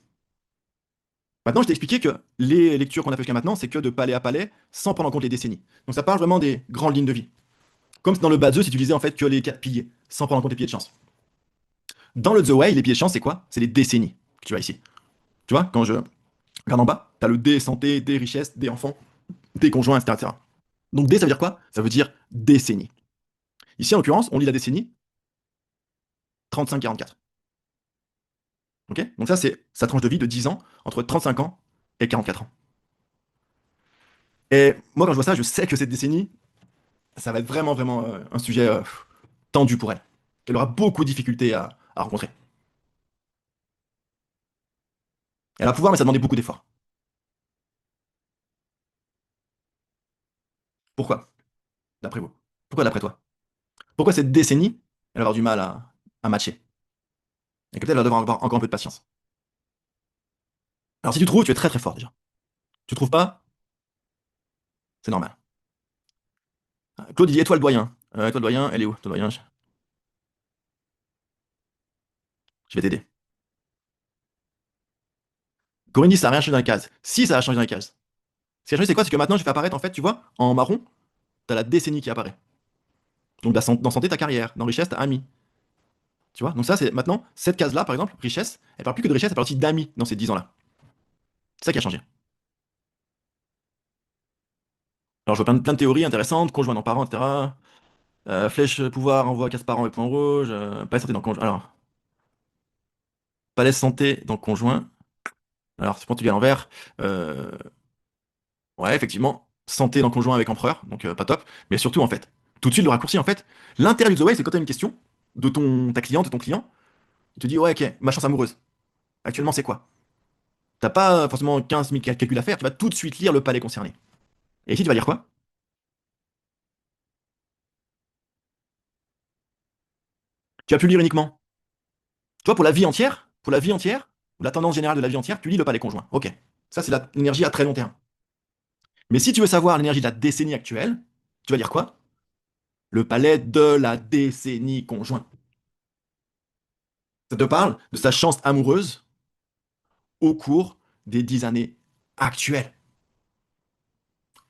Maintenant, je t'ai expliqué que les lectures qu'on a fait jusqu'à maintenant, c'est que de palais à palais, sans prendre en compte les décennies. Donc ça parle vraiment des grandes lignes de vie. Comme dans le bas 2, si tu disais en fait que les 4 piliers, sans prendre en compte les piliers de chance. Dans le The Way, les piliers de chance, c'est quoi? C'est les décennies que tu vois ici. Tu vois, quand je regarde en bas, t'as le D santé, D richesse, D enfants, D conjoints, etc., etc. Donc D, ça veut dire quoi? Ça veut dire décennie. Ici, en l'occurrence, on lit la décennie 35-44. Ok? Donc ça, c'est sa tranche de vie de 10 ans, entre 35 ans et 44 ans. Et moi, quand je vois ça, je sais que cette décennie, ça va être vraiment, vraiment un sujet tendu pour elle. Elle aura beaucoup de difficultés à rencontrer. Elle va pouvoir, mais ça va demander beaucoup d'efforts. Pourquoi, d'après vous? Pourquoi d'après toi? Pourquoi cette décennie, elle va avoir du mal à matcher? Et que peut-être elle va devoir avoir encore un peu de patience. Alors si tu trouves, tu es très très fort déjà. Tu trouves pas? C'est normal. Claude dit étoile doyen. Étoile doyen, elle est où? Étoile doyen, je vais t'aider. Corinne dit ça n'a rien changé dans les cases. Si, ça a changé dans les cases. Ce qui a changé, c'est quoi? C'est que maintenant, je fais apparaître, en fait, tu vois, en marron, t'as la décennie qui apparaît. Donc dans santé, ta carrière. Dans richesse, t'as ami. Tu vois? Donc ça, c'est maintenant, cette case-là, par exemple, richesse, elle parle plus que de richesse, elle parle aussi d'amis dans ces 10 ans-là. C'est ça qui a changé. Alors, je vois plein de théories intéressantes, conjoint dans parents, etc. Flèche pouvoir envoie casse parents avec point rouge. Palais santé dans conjoint. Alors, palais santé dans conjoint. Alors, c'est Portugal à l'envers. Euh, ouais, effectivement. Santé dans conjoint avec empereur, donc pas top. Mais surtout, en fait, tout de suite, le raccourci, en fait, l'intérêt du The Way, c'est quand tu as une question de ta cliente, de ton client, il te dit, ouais, ok, ma chance amoureuse. Actuellement, c'est quoi? T'as pas forcément 15 000 calculs à faire, tu vas tout de suite lire le palais concerné. Et ici, tu vas lire quoi? Tu vas plus lire uniquement. Tu vois, pour la vie entière, la tendance générale de la vie entière, tu lis le palais conjoint. Ok. Ça, c'est l'énergie à très long terme. Mais si tu veux savoir l'énergie de la décennie actuelle, tu vas lire quoi? Le palais de la décennie conjoint. Ça te parle de sa chance amoureuse au cours des 10 années actuelles.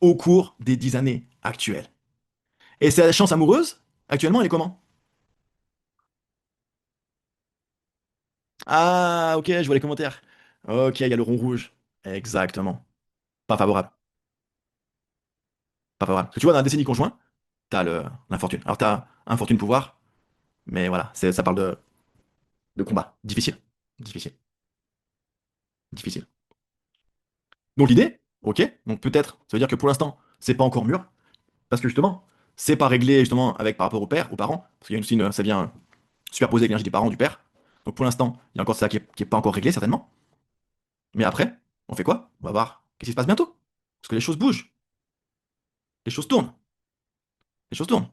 Au cours des 10 années actuelles. Et sa chance amoureuse, actuellement, elle est comment? Ah, ok, je vois les commentaires. Ok, il y a le rond rouge. Exactement. Pas favorable. Pas favorable. Parce que tu vois, dans la décennie conjoint, t'as l'infortune. Alors, t'as infortune pouvoir, mais voilà, ça parle de combat. Difficile. Difficile. Difficile. Donc, l'idée, ok, donc peut-être, ça veut dire que pour l'instant, c'est pas encore mûr, parce que justement, c'est pas réglé justement avec par rapport au père, aux parents, parce qu'il y a aussi ça vient superposer avec l'énergie des parents, du père. Donc, pour l'instant, il y a encore ça qui est pas encore réglé, certainement. Mais après, on fait quoi? On va voir qu'est-ce qui se passe bientôt. Parce que les choses bougent, les choses tournent, les choses tournent.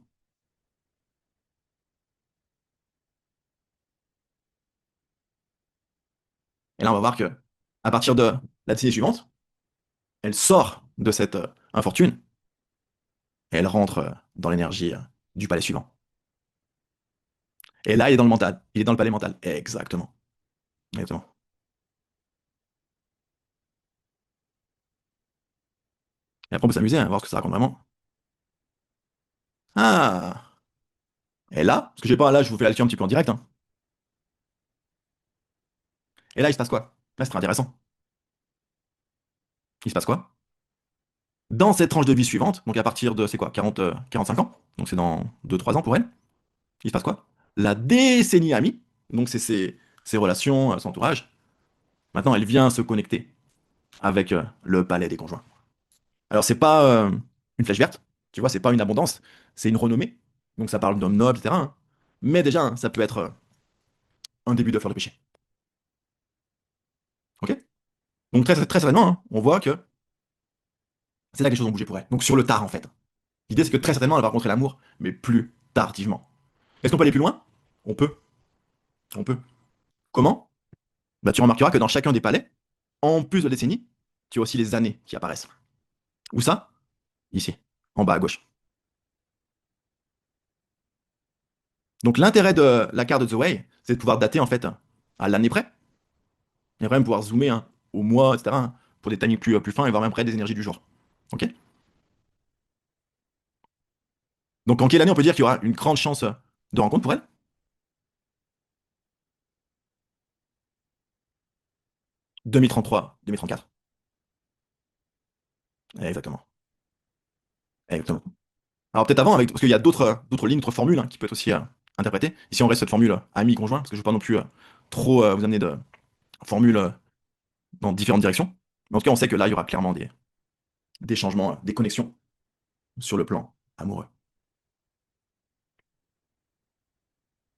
Et là, on va voir que, à partir de la décennie suivante, elle sort de cette infortune et elle rentre dans l'énergie du palais suivant. Et là, il est dans le mental. Il est dans le palais mental. Exactement. Exactement. Et après, on peut s'amuser à voir ce que ça raconte vraiment. Ah! Et là, parce que j'ai pas, là, je vous fais la lecture un petit peu en direct, hein. Et là, il se passe quoi? Là, c'est très intéressant. Il se passe quoi? Dans cette tranche de vie suivante, donc à partir de, c'est quoi, 40, 45 ans, donc c'est dans 2 3 ans pour elle, il se passe quoi? La décennie amie, donc c'est ses relations, son entourage, maintenant elle vient se connecter avec le palais des conjoints. Alors c'est pas une flèche verte, tu vois, c'est pas une abondance, c'est une renommée, donc ça parle d'hommes nobles, etc., hein. Mais déjà, hein, ça peut être un début de fleur de péché. Ok? Donc très certainement, hein, on voit que c'est là que les choses ont bougé pour elle. Donc sur le tard, en fait. L'idée, c'est que très certainement, elle va rencontrer l'amour, mais plus tardivement. Est-ce qu'on peut aller plus loin? On peut. On peut. Comment? Bah, tu remarqueras que dans chacun des palais, en plus de la décennie, tu as aussi les années qui apparaissent. Où ça? Ici, en bas à gauche. Donc l'intérêt de la carte de The Way, c'est de pouvoir dater en fait à l'année près, et vraiment pouvoir zoomer hein, au mois, etc., hein, pour des timings plus fins et voir même près des énergies du jour. Ok? Donc en quelle année on peut dire qu'il y aura une grande chance de rencontre pour elle? 2033, 2034. Exactement. Exactement. Alors peut-être avant, parce qu'il y a d'autres lignes, d'autres formules hein, qui peuvent être aussi interprétées. Ici on reste cette formule ami-conjoint, parce que je ne veux pas non plus trop vous amener de formules dans différentes directions. Mais en tout cas, on sait que là, il y aura clairement des changements, des connexions sur le plan amoureux.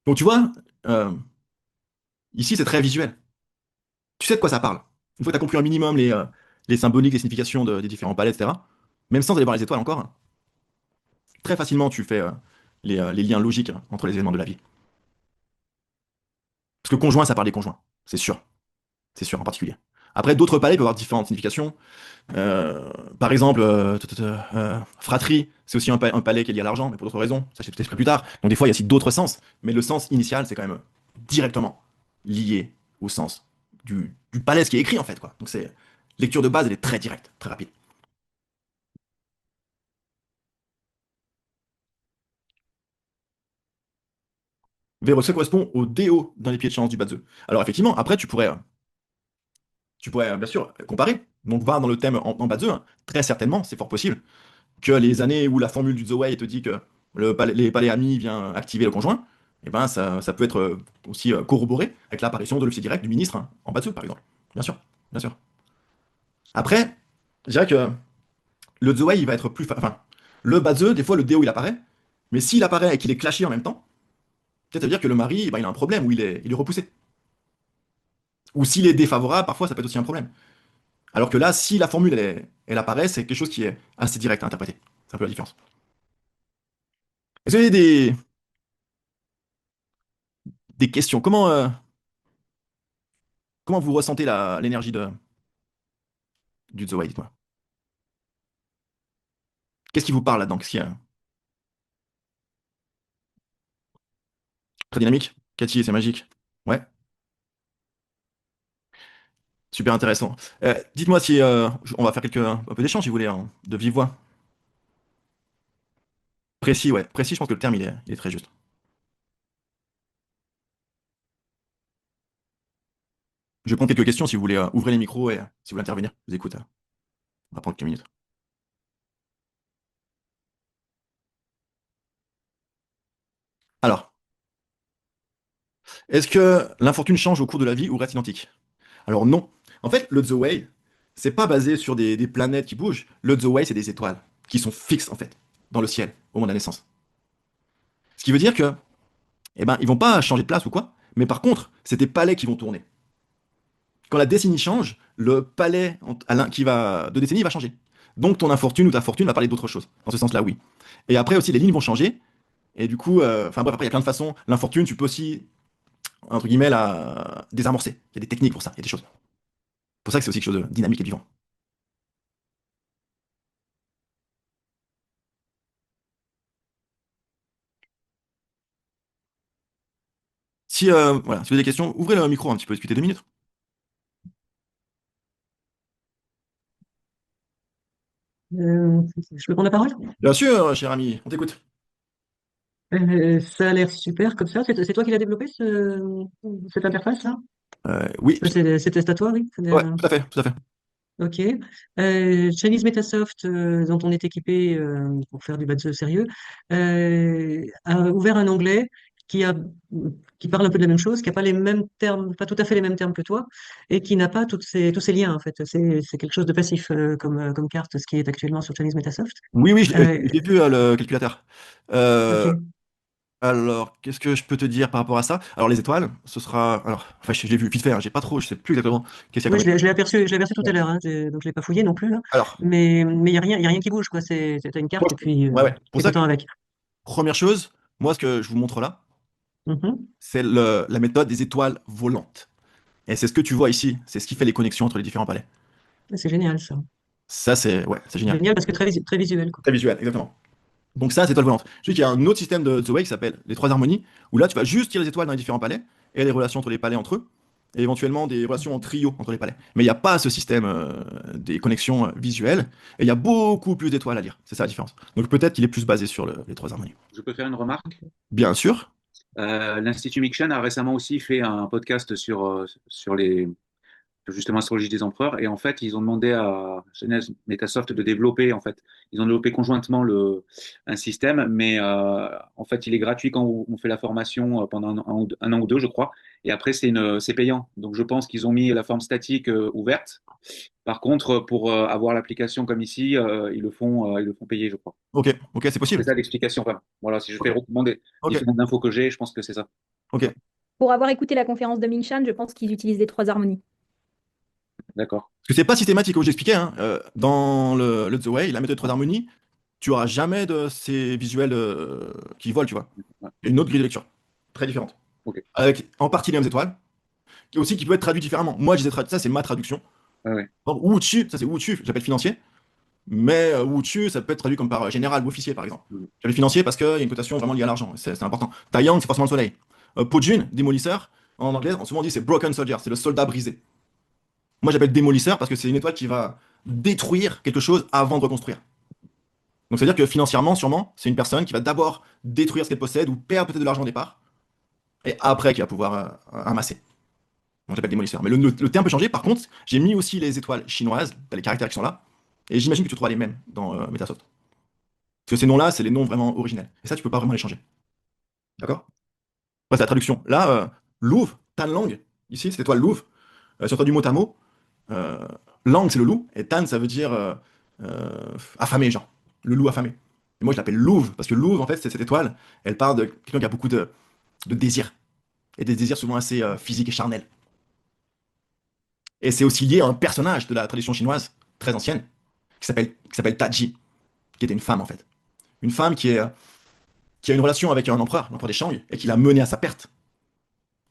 Donc tu vois, euh, ici c'est très visuel. Tu sais de quoi ça parle. Une fois que tu as compris un minimum les symboliques, les significations des différents palais, etc., même sans aller voir les étoiles encore, hein, très facilement tu fais les liens logiques hein, entre les éléments de la vie. Parce que conjoint, ça parle des conjoints, c'est sûr en particulier. Après, d'autres palais peuvent avoir différentes significations. Euh, Par exemple, fratrie, c'est aussi un palais qui est lié à l'argent, mais pour d'autres raisons, ça je t'expliquerai plus tard. Donc des fois, il y a aussi d'autres sens, mais le sens initial, c'est quand même directement lié au sens du palais, ce qui est écrit en fait, quoi. Donc c'est lecture de base, elle est très directe, très rapide. Véro, ça correspond au DO dans les pieds de chance du bas de jeu. Alors effectivement, après, tu pourrais bien sûr comparer. Donc voir dans le thème en bas de jeu, hein. Très certainement, c'est fort possible que les années où la formule du Zoé te dit que les palais amis vient activer le conjoint, eh ben ça peut être aussi corroboré avec l'apparition de l'officier direct du ministre hein, en bas dessous, par exemple. Bien sûr, bien sûr. Après, je dirais que le Zoé, il va être plus... Enfin, le bas des fois, le déo, il apparaît, mais s'il apparaît et qu'il est clashé en même temps, peut-être ça veut dire que le mari, eh ben, il a un problème, ou il est repoussé. Ou s'il est défavorable, parfois, ça peut être aussi un problème. Alors que là, si la formule, elle apparaît, c'est quelque chose qui est assez direct à interpréter. C'est un peu la différence. Est-ce que vous avez des questions? Comment vous ressentez l'énergie du Zoé, dites-moi. Qu'est-ce qui vous parle là-dedans? Qu'est-ce qui est très dynamique? Catchy, c'est magique. Ouais. Super intéressant. Dites-moi si on va faire un peu d'échange, si vous voulez, hein, de vive voix. Précis, ouais. Précis, je pense que le terme, il est très juste. Je vais prendre quelques questions si vous voulez ouvrir les micros et si vous voulez intervenir. Je vous écoute. On va prendre quelques minutes. Alors, est-ce que l'infortune change au cours de la vie ou reste identique? Alors non. En fait, le The Way, c'est pas basé sur des planètes qui bougent. Le The Way, c'est des étoiles qui sont fixes, en fait, dans le ciel, au moment de la naissance. Ce qui veut dire que, eh ben, ils vont pas changer de place ou quoi, mais par contre, c'est des palais qui vont tourner. Quand la décennie change, le palais de décennie va changer. Donc ton infortune ou ta fortune va parler d'autre chose. Dans ce sens-là, oui. Et après aussi, les lignes vont changer. Et du coup, enfin bref, après, il y a plein de façons. L'infortune, tu peux aussi, entre guillemets, la désamorcer. Il y a des techniques pour ça, il y a des choses. C'est pour ça que c'est aussi quelque chose de dynamique et vivant. Si, voilà, si vous avez des questions, ouvrez le micro un petit peu, discutez 2 minutes. Je peux prendre la parole? Bien sûr, cher ami, on t'écoute. Ça a l'air super comme ça. C'est toi qui l'as développé, cette interface-là? Oui, C'est test à toi, oui. ouais, tout à fait, tout à fait. Ok. Chinese Metasoft, dont on est équipé pour faire du bad sérieux, a ouvert un onglet qui a, qui parle un peu de la même chose, qui n'a pas les mêmes termes, pas tout à fait les mêmes termes que toi, et qui n'a pas tous ces liens, en fait. C'est quelque chose de passif comme carte, ce qui est actuellement sur Chinese Metasoft. Oui, oui, Euh, j'ai vu le calculateur. Euh, ok. alors, qu'est-ce que je peux te dire par rapport à ça? Alors, les étoiles, ce sera. Alors, enfin, j'ai vu vite fait, hein, j'ai pas trop, je sais plus exactement qu'est-ce qu'il y a Oui, comme étoile. je l'ai aperçu tout à l'heure, hein, donc je l'ai pas fouillé non plus, là. Alors, Mais il y a rien qui bouge, quoi. T'as une moi, carte et puis ouais, ouais. Pour t'es ça, content avec. première chose, moi, ce que je vous montre là, Mhm. c'est la méthode des étoiles volantes. Et c'est ce que tu vois ici, c'est ce qui fait les connexions entre les différents palais. C'est génial, ça. Ça, c'est ouais, c'est génial. Génial parce que très visuel, quoi. Très visuel, exactement. Donc ça, c'est étoile volante. Je sais qu'il y a un autre système de The Way qui s'appelle les trois harmonies, où là, tu vas juste tirer les étoiles dans les différents palais, et les relations entre les palais entre eux, et éventuellement des relations en trio entre les palais. Mais il n'y a pas ce système des connexions visuelles, et il y a beaucoup plus d'étoiles à lire. C'est ça la différence. Donc peut-être qu'il est plus basé sur les trois harmonies. Je peux faire une remarque? Bien sûr. L'Institut Mikshan a récemment aussi fait un podcast sur les, justement, l'astrologie des empereurs. Et en fait, ils ont demandé à Genèse Metasoft de développer, en fait, ils ont développé conjointement un système, mais en fait, il est gratuit quand on fait la formation pendant un an ou deux, je crois. Et après, c'est payant. Donc, je pense qu'ils ont mis la forme statique ouverte. Par contre, pour avoir l'application comme ici, ils le font payer, je crois. Ok, ok, c'est C'est possible. ça l'explication. Enfin, voilà, si je fais Ok, recoupement des ok, différentes infos que j'ai, je pense que c'est ça. ok. Pour avoir écouté la conférence de Minshan, je pense qu'ils utilisent les trois harmonies. D'accord. Parce que c'est pas systématique, comme j'expliquais, hein. Dans le The Way, la méthode 3 harmonies, tu auras jamais de ces visuels qui volent, tu vois. Ouais. Il y a une autre grille de lecture, très différente. Ok. Avec en partie les mêmes étoiles, et aussi qui peut être traduit différemment. Moi, je disais ça, c'est ma traduction. Ouais, ouais. Par exemple, Wu-Chu, ça c'est Wu-Chu, j'appelle financier, mais Wu-Chu, ça peut être traduit comme par général ou officier, par exemple. Mhm. J'appelle financier parce qu'il y a une cotation vraiment liée à l'argent, c'est important. Taiyang, c'est forcément le soleil. Pojun, démolisseur, en anglais, on souvent dit c'est broken soldier, c'est le soldat brisé. Moi, j'appelle démolisseur parce que c'est une étoile qui va détruire quelque chose avant de reconstruire. Donc, c'est-à-dire que financièrement, sûrement, c'est une personne qui va d'abord détruire ce qu'elle possède ou perdre peut-être de l'argent au départ, et après qui va pouvoir amasser. Donc j'appelle démolisseur. Mais le terme peut changer. Par contre, j'ai mis aussi les étoiles chinoises, t'as les caractères qui sont là, et j'imagine que tu trouveras les mêmes dans Metasoft. Parce que ces noms-là, c'est les noms vraiment originels. Et ça, tu peux pas vraiment les changer. D'accord? Après, c'est la traduction. Là, louve, tan lang, ici, cette étoile louve, sur du mot à mot, euh, lang, c'est le loup, et tan, ça veut dire affamé, genre. Le loup affamé. Et moi, je l'appelle louve, parce que louve, en fait, c'est cette étoile, elle parle de quelqu'un qui a beaucoup de désirs, et des désirs souvent assez physiques et charnels. Et c'est aussi lié à un personnage de la tradition chinoise très ancienne qui s'appelle Taji, qui était une femme en fait. Une femme qui a une relation avec un empereur, l'empereur des Shang, et qui l'a mené à sa perte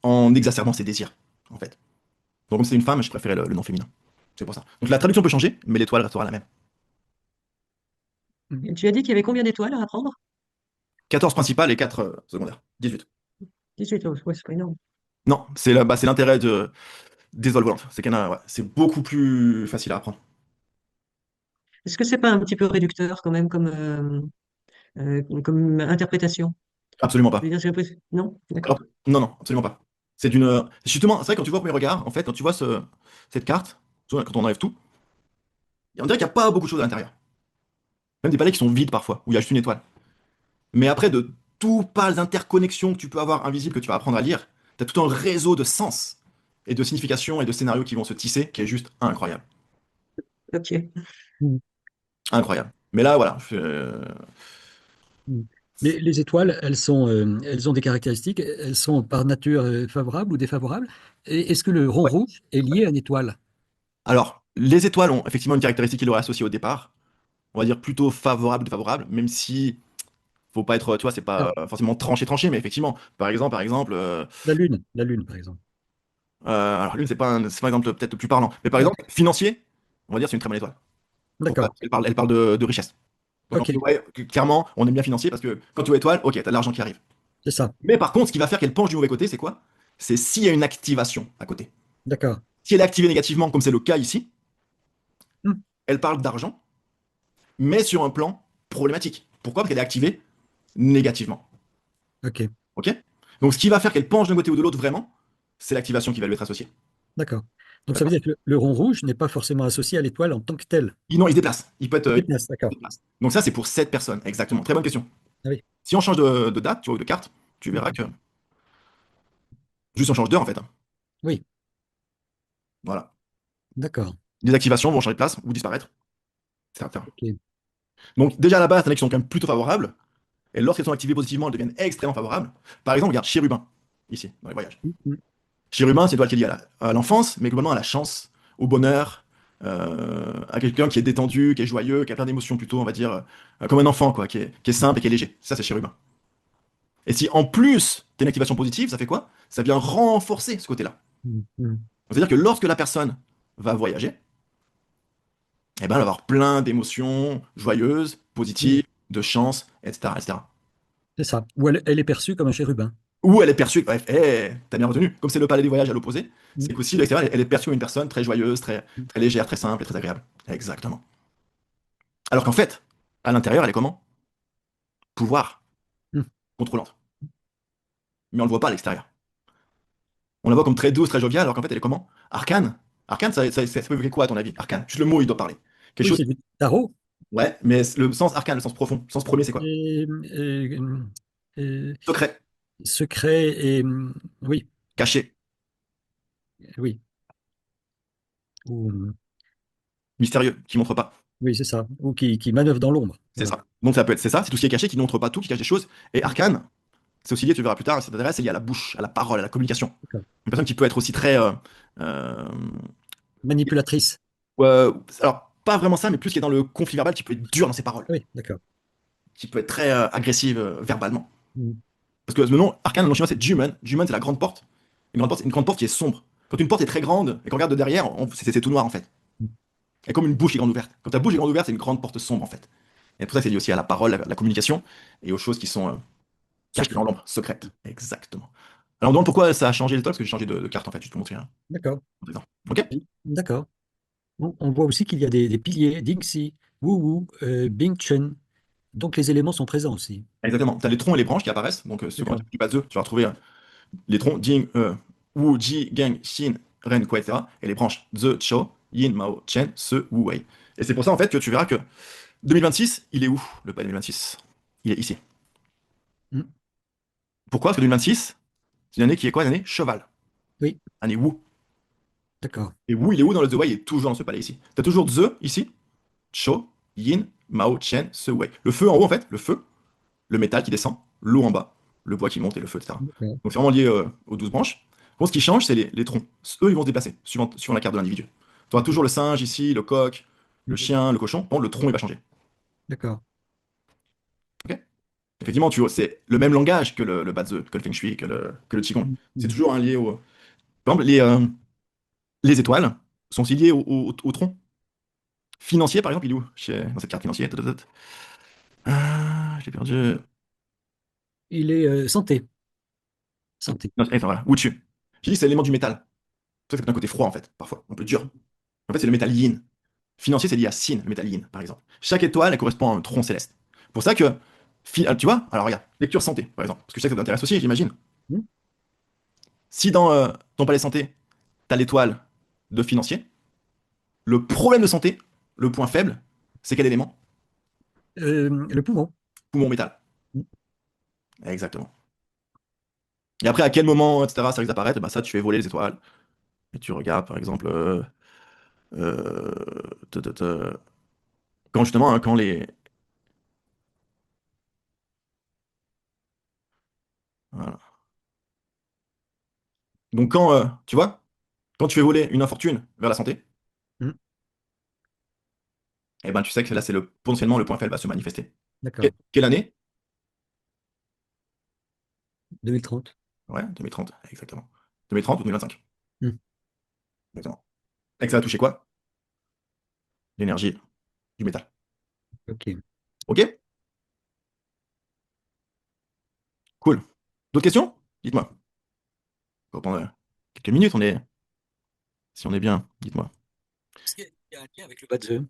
en exacerbant ses désirs en fait. Donc comme c'est une femme, je préférais le nom féminin. C'est pour ça. Donc la traduction peut changer, mais l'étoile restera la même. Et tu as dit qu'il y avait combien d'étoiles à apprendre? 14 principales et 4 secondaires. 18. 18, oh, ouais, c'est pas énorme. Non, c'est l'intérêt des étoiles volantes. C'est qu'il y en a, ouais, c'est beaucoup plus facile à apprendre. Est-ce que c'est pas un petit peu réducteur quand même comme interprétation? Absolument Je veux pas. dire, j'ai l'impression- Non? D'accord. Alors, non, non, absolument pas. Justement, c'est vrai, quand tu vois au premier regard, en fait, quand tu vois cette carte, quand on enlève tout, on dirait qu'il n'y a pas beaucoup de choses à l'intérieur. Même des palais qui sont vides parfois, où il y a juste une étoile. Mais après, de tout pas les interconnexions que tu peux avoir invisibles, que tu vas apprendre à lire, tu as tout un réseau de sens et de significations et de scénarios qui vont se tisser, qui est juste incroyable. Ok. Mm. Incroyable. Mais là, voilà. Mm. Les étoiles, elles ont des caractéristiques, elles sont par nature favorables ou défavorables. Et est-ce que le rond Ouais. rouge est lié à une étoile? Alors, les étoiles ont effectivement une caractéristique qui leur est associée au départ. On va dire plutôt favorable ou défavorable, même si faut pas être, tu vois, c'est pas Alors, forcément tranché, mais effectivement, par exemple, la Lune, par exemple. alors l'une, c'est pas un exemple peut-être le plus parlant, mais par Ah, exemple, financier, on va dire c'est une très bonne étoile. Pourquoi? d'accord. Parce qu'elle parle de richesse. Donc, Ok, ouais, clairement, on aime bien financier parce que quand tu vois étoile, ok, t'as de l'argent qui arrive. c'est ça. Mais par contre, ce qui va faire qu'elle penche du mauvais côté, c'est quoi? C'est s'il y a une activation à côté. D'accord. Si elle est activée négativement, comme c'est le cas ici, Hmm. elle parle d'argent, mais sur un plan problématique. Pourquoi? Parce qu'elle est activée négativement. Ok, Ok? Donc, ce qui va faire qu'elle penche d'un côté ou de l'autre vraiment, c'est l'activation qui va lui être associée. d'accord. Donc ça veut D'accord? dire que le rond rouge n'est pas forcément associé à l'étoile en tant que telle. Non, il se déplace. Il peut être. Il se Il déplace, d'accord. se déplace. Donc, ça, c'est pour cette personne. Exactement. Très bonne question. Ah oui. Si on change de date, tu vois, ou de carte, tu verras que. Juste on change d'heure, en fait, hein. Oui, Voilà. d'accord. Les activations vont changer de place ou disparaître. Etc. Ok. Donc, déjà à la base, t'en as qui sont quand même plutôt favorables. Et lorsqu'elles sont activées positivement, elles deviennent extrêmement favorables. Par exemple, regarde, chérubin, ici, dans les voyages. Mhm. Chérubin, c'est une étoile qui est liée à l'enfance, mais globalement à la chance, au bonheur, à quelqu'un qui est détendu, qui est joyeux, qui a plein d'émotions plutôt, on va dire, comme un enfant, quoi, qui est simple et qui est léger. Ça, c'est chérubin. Et si en plus, t'as une activation positive, ça fait quoi? Ça vient renforcer ce côté-là. Mhm. C'est-à-dire que lorsque la personne va voyager, eh ben, elle va avoir plein d'émotions joyeuses, Mhm. positives, de chance, etc., etc. C'est ça. Ou elle est perçue comme un chérubin. Ou elle est perçue, bref, t'as bien retenu, comme c'est le palais des voyages à l'opposé, c'est Mhm. qu'aussi de l'extérieur, elle est perçue comme une personne très joyeuse, très légère, très simple et très agréable. Exactement. Alors qu'en fait, à l'intérieur, elle est comment? Pouvoir, Mhm. contrôlante. Mais on le voit pas à l'extérieur. On la voit comme très douce, très joviale, alors qu'en fait, elle est comment? Arcane. Arcane, ça peut évoquer quoi à ton avis? Arcane. Juste le mot, il doit parler. Quelque Oui, chose. c'est du tarot. Ouais, mais le sens arcane, le sens profond, le sens premier, c'est quoi? Et, et Secret, secret et oui, caché, oui. Ou, mystérieux, qui montre pas. oui, c'est ça. Ou qui manœuvre dans l'ombre. C'est Voilà. ça. Donc ça peut être, c'est ça, c'est tout ce qui est caché, qui ne montre pas tout, qui cache des choses. Et arcane, c'est aussi lié, tu verras plus tard, si ça t'intéresse, c'est lié à la bouche, à la parole, à la communication. D'accord. Une personne qui peut être aussi très. Euh, Manipulatrice. alors, pas vraiment ça, mais plus qui est dans le conflit verbal, qui peut être dur dans ses paroles, Oui, d'accord. qui peut être très agressive verbalement. Mhm. Parce que le nom arcane, le nom chinois, c'est Juman. Juman, c'est la grande porte. Une grande porte qui est sombre. Quand une porte est très grande et qu'on regarde de derrière, c'est tout noir en fait. Et comme une bouche qui est grande ouverte. Quand ta bouche est grande ouverte, c'est une grande porte sombre en fait. Et pour ça, c'est lié aussi à la parole, la communication et aux choses qui sont cachées Secret. dans l'ombre, secrètes. Exactement. Alors, on demande pourquoi ça a changé l'étoile, parce que j'ai changé de carte en fait, juste pour montrer D'accord. un exemple. Ok? D'accord. On voit aussi qu'il y a des piliers, Dingxi, Wu Wu, Bing Chen. Donc les éléments sont présents aussi. Exactement. Tu as les troncs et les branches qui apparaissent. Donc, ceux qui ont D'accord. été plus baseux, tu vas retrouver les troncs Jing, Wu, Ji, Geng, Xin, Ren, quoi, etc. Et les branches Ze, Chou, Yin, Mao, Chen, Se, Wu, Wei. Et c'est pour ça en fait que tu verras que 2026, il est où le pas 2026? Il est ici. Hmm. Pourquoi? Parce que 2026, c'est une année qui est quoi? Une année cheval. Oui, Année Wu. d'accord. Et Wu, il est où dans le The Wei? Il est toujours dans ce palais ici. Tu as toujours Ze ici, Chou, Yin, Mao, Chen, Se, Wei. Le feu en haut en fait, le feu, le métal qui descend, l'eau en bas, le bois qui monte et le feu, etc. D'accord. Donc c'est vraiment lié aux 12 branches. Bon, ce qui change, c'est les troncs. Eux, ils vont se déplacer suivant la carte de l'individu. Tu auras toujours le singe ici, le coq, le chien, le cochon. Bon, le tronc, il va changer. D'accord. Ok. Effectivement, c'est le même langage que le Bazi, que le Feng Shui, que le Qigong. C'est Mhm. toujours un lié au. Par exemple, les étoiles sont aussi liées au tronc. Financier, par exemple, il est où? Dans cette carte financière. Ah, je l'ai perdu. Il est santé. Santé. Non, attends, voilà, où dessus. J'ai dit que c'est l'élément du métal. Ça peut être un côté froid, en fait, parfois, un peu dur. En fait, c'est le métal yin. Financier, c'est lié à Sin, le métal yin, par exemple. Chaque étoile, elle correspond à un tronc céleste. Pour ça que, tu vois, alors regarde, lecture santé, par exemple, parce que je sais que ça t'intéresse aussi, j'imagine. Hmm. Si dans ton palais santé, t'as l'étoile de financier, le problème de santé, le point faible, c'est quel élément? Le poumon. Poumon métal. Hmm. Exactement. Et après, à quel moment, etc., ça risque d'apparaître, bah ça, tu fais voler les étoiles. Et tu regardes, par exemple, euh, quand justement, hein, quand les. Voilà. Donc, quand, tu vois, quand tu fais voler une infortune vers la santé, Hmm. eh ben, tu sais que là, potentiellement, le point faible va se manifester. D'accord. Quelle année? 2030. Ouais, 2030, exactement. 2030 ou 2025, Hmm. exactement. Et que ça va toucher quoi? L'énergie du métal. Ok. Ok? Cool. D'autres questions? Dites-moi. On va prendre quelques minutes, si on est bien, dites-moi. Est-ce qu'il y a un lien avec le Badze?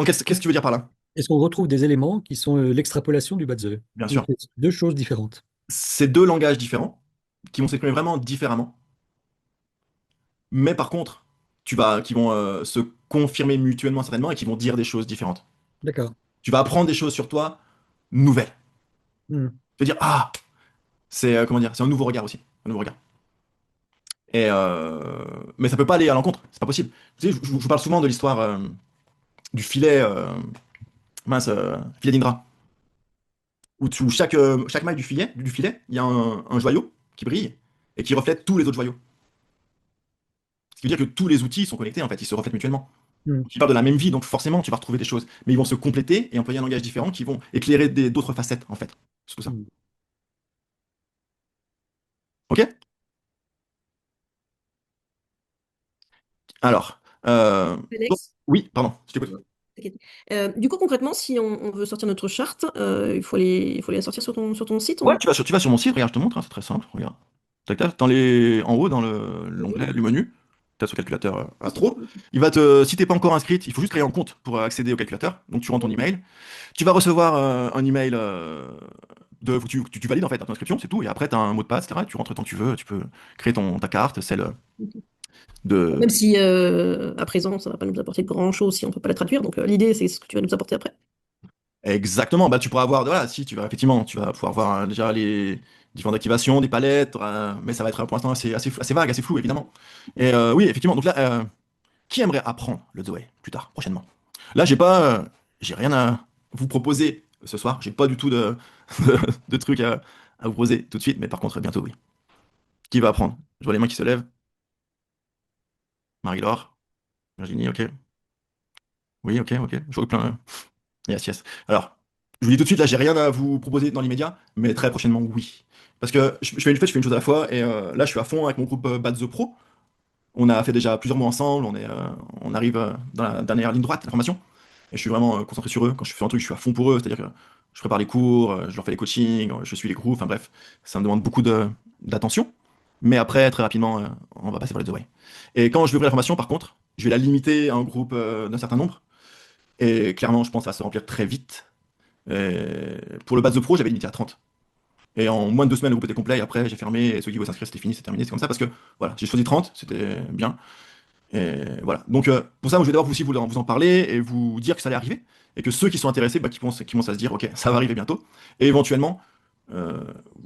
Qu'est-ce que tu veux dire par là? Est-ce qu'on retrouve des éléments qui sont l'extrapolation du Badze? Bien Ou sûr. c'est deux choses différentes? C'est deux langages différents qui vont s'exprimer vraiment différemment. Mais par contre, qui vont se confirmer mutuellement certainement et qui vont dire des choses différentes. D'accord. Tu vas apprendre des choses sur toi nouvelles. Hmm. Tu vas dire, ah, comment dire, c'est un nouveau regard aussi. Un nouveau regard. Mais ça peut pas aller à l'encontre, c'est pas possible. Tu sais, je vous parle souvent de l'histoire du filet, mince, filet d'Indra, où chaque maille du filet, il y a un joyau qui brille et qui reflète tous les autres joyaux. Ce qui veut dire que tous les outils sont connectés, en fait, ils se reflètent mutuellement. Hmm. Ils parlent de la même vie, donc forcément, tu vas retrouver des choses. Mais ils vont se compléter et employer un langage différent qui vont éclairer d'autres facettes, en fait. C'est tout ça. Hmm. Ok? Alors, donc, Alex? oui, pardon, je t'écoute. T'inquiète. Du coup, concrètement, si on veut sortir notre charte, il faut aller la sortir sur ton site. Ouais, tu vas sur mon site, regarde, je te montre, hein, c'est très simple, regarde. Tac, tac, en haut, dans l'onglet du menu, tu as sur calculateur Astro. Si t'es pas encore inscrite, il faut juste créer un compte pour accéder au calculateur. Donc tu rentres ton email. Tu vas recevoir un email tu valides en fait ton inscription, c'est tout. Et après, tu as un mot de passe, etc. Tu rentres tant que tu veux. Tu peux créer ta carte, celle de. Même si à présent, ça va pas nous apporter grand-chose si on peut pas la traduire. Donc l'idée, c'est ce que tu vas nous apporter après. Exactement. Bah, tu pourras avoir. Voilà, si tu vas effectivement, tu vas pouvoir voir déjà les différentes activations, des palettes, mais ça va être pour l'instant assez vague, assez flou, évidemment. Et oui, effectivement. Donc là, qui aimerait apprendre le Zoé plus tard, prochainement? Là, j'ai rien à vous proposer ce soir. J'ai pas du tout de trucs à vous proposer tout de suite, mais par contre, bientôt, oui. Qui va apprendre? Je vois les mains qui se lèvent. Marie-Laure, Virginie, ok. Oui, ok, ok. Je vois plein. Yes, yes. Alors, je vous dis tout de suite, là, j'ai rien à vous proposer dans l'immédiat, mais très prochainement, oui. Parce que je fais une chose à la fois, et là, je suis à fond avec mon groupe Bad the Pro. On a fait déjà plusieurs mois ensemble, on arrive dans la dernière ligne droite de la formation. Et je suis vraiment concentré sur eux. Quand je fais un truc, je suis à fond pour eux. C'est-à-dire que je prépare les cours, je leur fais les coachings, je suis les groupes. Enfin bref, ça me demande beaucoup d'attention. Mais après, très rapidement, on va passer par les deux way. Et quand je vais ouvrir la formation, par contre, je vais la limiter à un groupe d'un certain nombre. Et clairement, je pense que ça va se remplir très vite. Et pour le base de pro, j'avais limité à 30. Et en moins de 2 semaines, le groupe était complet. Et après, j'ai fermé. Et ceux qui voulaient s'inscrire, c'était fini, c'est terminé. C'est comme ça parce que voilà, j'ai choisi 30, c'était bien. Et voilà. Donc, pour ça, moi, je vais d'abord vous en parler et vous dire que ça allait arriver. Et que ceux qui sont intéressés, bah, qui commencent à se dire, OK, ça va arriver bientôt. Et éventuellement, euh,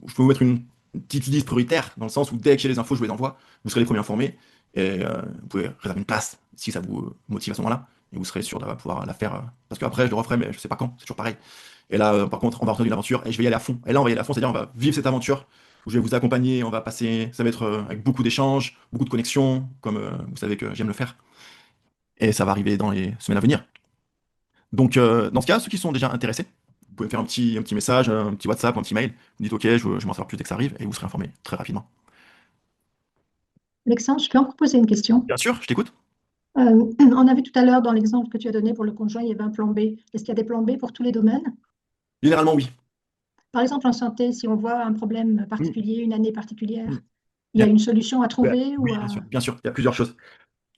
je peux vous mettre une petite liste prioritaire, dans le sens où dès que j'ai les infos, je vous les envoie. Vous serez les premiers informés. Et vous pouvez réserver une place si ça vous motive à ce moment-là. Et vous serez sûr de pouvoir la faire. Parce qu'après, je le referai, mais je sais pas quand. C'est toujours pareil. Et là, par contre, on va retenir l'aventure et je vais y aller à fond. Et là, on va y aller à fond, c'est-à-dire on va vivre cette aventure où je vais vous accompagner, on va passer, ça va être avec beaucoup d'échanges, beaucoup de connexions, comme vous savez que j'aime le faire. Et ça va arriver dans les semaines à venir. Donc, dans ce cas, ceux qui sont déjà intéressés, vous pouvez me faire un petit message, un petit WhatsApp, un petit mail. Vous dites OK, je veux m'en savoir plus dès que ça arrive et vous serez informé très rapidement. Alexandre, je peux encore poser une question? Bien sûr, je t'écoute. On a vu tout à l'heure dans l'exemple que tu as donné pour le conjoint, il y avait un plan B. Est-ce qu'il y a des plans B pour tous les domaines? Généralement, oui. Par exemple, en santé, si on voit un problème Mm, particulier, une année particulière. mm. Il y a une solution à trouver ou Oui, à... bien sûr, il y a plusieurs choses.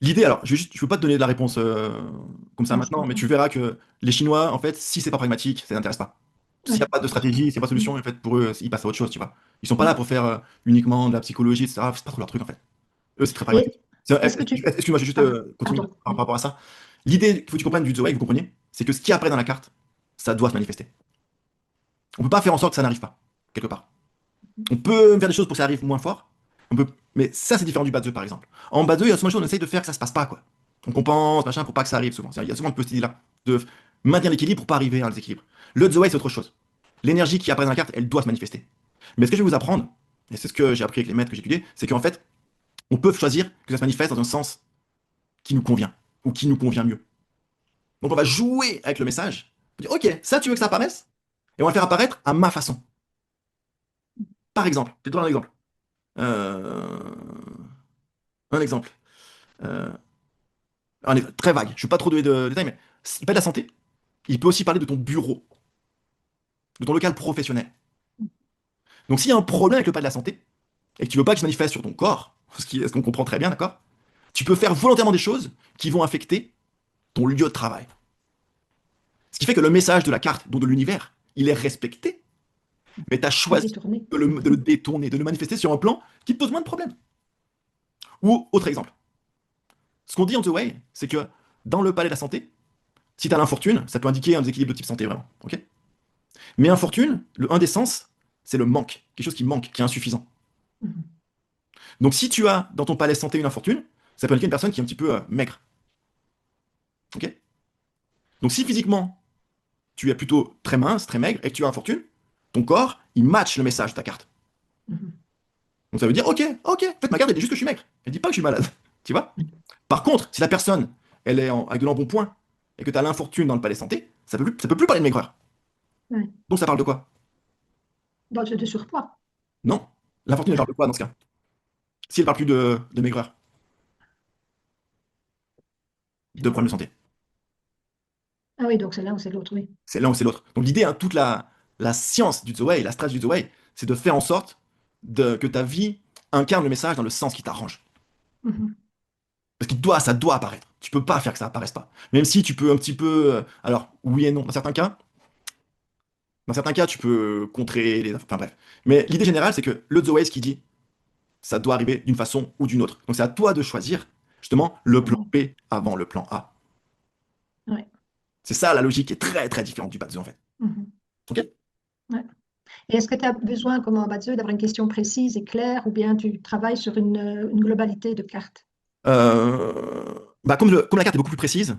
L'idée, alors, je ne peux pas te donner de la réponse comme ça Non, je maintenant, mais comprends. tu verras que les Chinois, en fait, si c'est pas pragmatique, ça les intéresse pas. S'il n'y a Ouais. pas de stratégie, s'il n'y a pas de solution, en fait, pour eux, ils passent à autre chose, tu vois. Ils sont pas là Mm. pour faire uniquement de la psychologie, etc. C'est pas trop leur truc, en fait. Eux, c'est très pragmatique. Et est-ce que tu... Excuse-moi, je vais juste Ah, continuer pardon. par Oui. rapport à ça. L'idée qu'il faut que tu comprennes du The Way, vous compreniez, c'est que ce qui apparaît dans la carte, ça doit se manifester. On peut pas faire en sorte que ça n'arrive pas, quelque part. On peut faire des choses pour que ça arrive moins fort. On peut... Mais ça, c'est différent du bas de jeu, par exemple. En bas de jeu, il y a souvent des choses, on essaye de faire que ça se passe pas, quoi. On compense, machin, pour pas que ça arrive souvent. Il y a souvent une petite idée-là, de maintenir l'équilibre pour pas arriver à un déséquilibre. Le The Way, c'est autre chose. L'énergie qui apparaît dans la carte, elle doit se manifester. Mais ce que je vais vous apprendre, et c'est ce que j'ai appris avec les maîtres que j'ai étudiés, c'est qu'en fait, on peut choisir que ça se manifeste dans un sens qui nous convient, ou qui nous convient mieux. Donc on va jouer avec le message. On va dire, ok, ça tu veux que ça apparaisse? Et on va le faire apparaître à ma façon. Par exemple, je vais te donner un exemple. Euh, Un exemple. Euh, très vague. Je ne vais pas trop donner de détails, mais il parle de la santé. Il peut aussi parler de ton bureau, de ton local professionnel. Donc s'il y a un problème avec le pas de la santé, et que tu veux pas qu'il se manifeste sur ton corps, ce qu'on comprend très bien, d'accord? Tu peux faire volontairement des choses qui vont affecter ton lieu de travail. Ce qui fait que le message de la carte, donc de l'univers, il est respecté, mais tu as choisi Détourné. de le détourner, de le manifester sur un plan qui te pose moins de problèmes. Ou autre exemple. Ce qu'on dit en The Way, c'est que dans le palais de la santé, si tu as l'infortune, ça peut indiquer un déséquilibre de type santé vraiment. Ok. Mais infortune, un des sens, c'est le manque. Quelque chose qui manque, qui est insuffisant. Mhm. Donc si tu as dans ton palais santé une infortune, ça peut indiquer une personne qui est un petit peu maigre. Ok. Donc si physiquement, tu es plutôt très mince, très maigre, et que tu as infortune, ton corps, il match le message de ta carte. Mhm. Donc ça veut dire, ok, ok, en fait ma carte, elle dit juste que je suis maigre. Elle dit pas que je suis malade. Tu vois. Par contre, si la personne, elle est avec de l'embonpoint, et que tu as l'infortune dans le palais santé, ça peut plus parler de maigreur. Ouais. Donc ça parle de quoi? Dans le de surpoids. Non. L'infortune, elle parle de quoi dans ce cas? Si elle parle plus de maigreur, de problème de santé. Ah oui, donc c'est l'un ou c'est l'autre, oui. C'est l'un ou c'est l'autre. Donc l'idée, hein, toute la science du The Way, la stratégie du The Way, c'est de faire en sorte que ta vie incarne le message dans le sens qui t'arrange. Mhm. Parce ça doit apparaître. Tu peux pas faire que ça apparaisse pas. Même si tu peux un petit peu. Alors, oui et non. Dans certains cas, tu peux contrer les. Enfin bref. Mais l'idée générale, c'est que le The Way, ce qu'il dit, ça doit arriver d'une façon ou d'une autre. Donc c'est à toi de choisir, justement, le plan Ouais. B avant le plan A. Ouais. C'est ça la logique qui est très très différente du Batzu en fait. Mhm. Ok. Ouais. Et est-ce que tu as besoin, comme en Batzeux, d'avoir une question précise et claire, ou bien tu travailles sur une globalité de cartes Bah, comme la carte est beaucoup plus précise,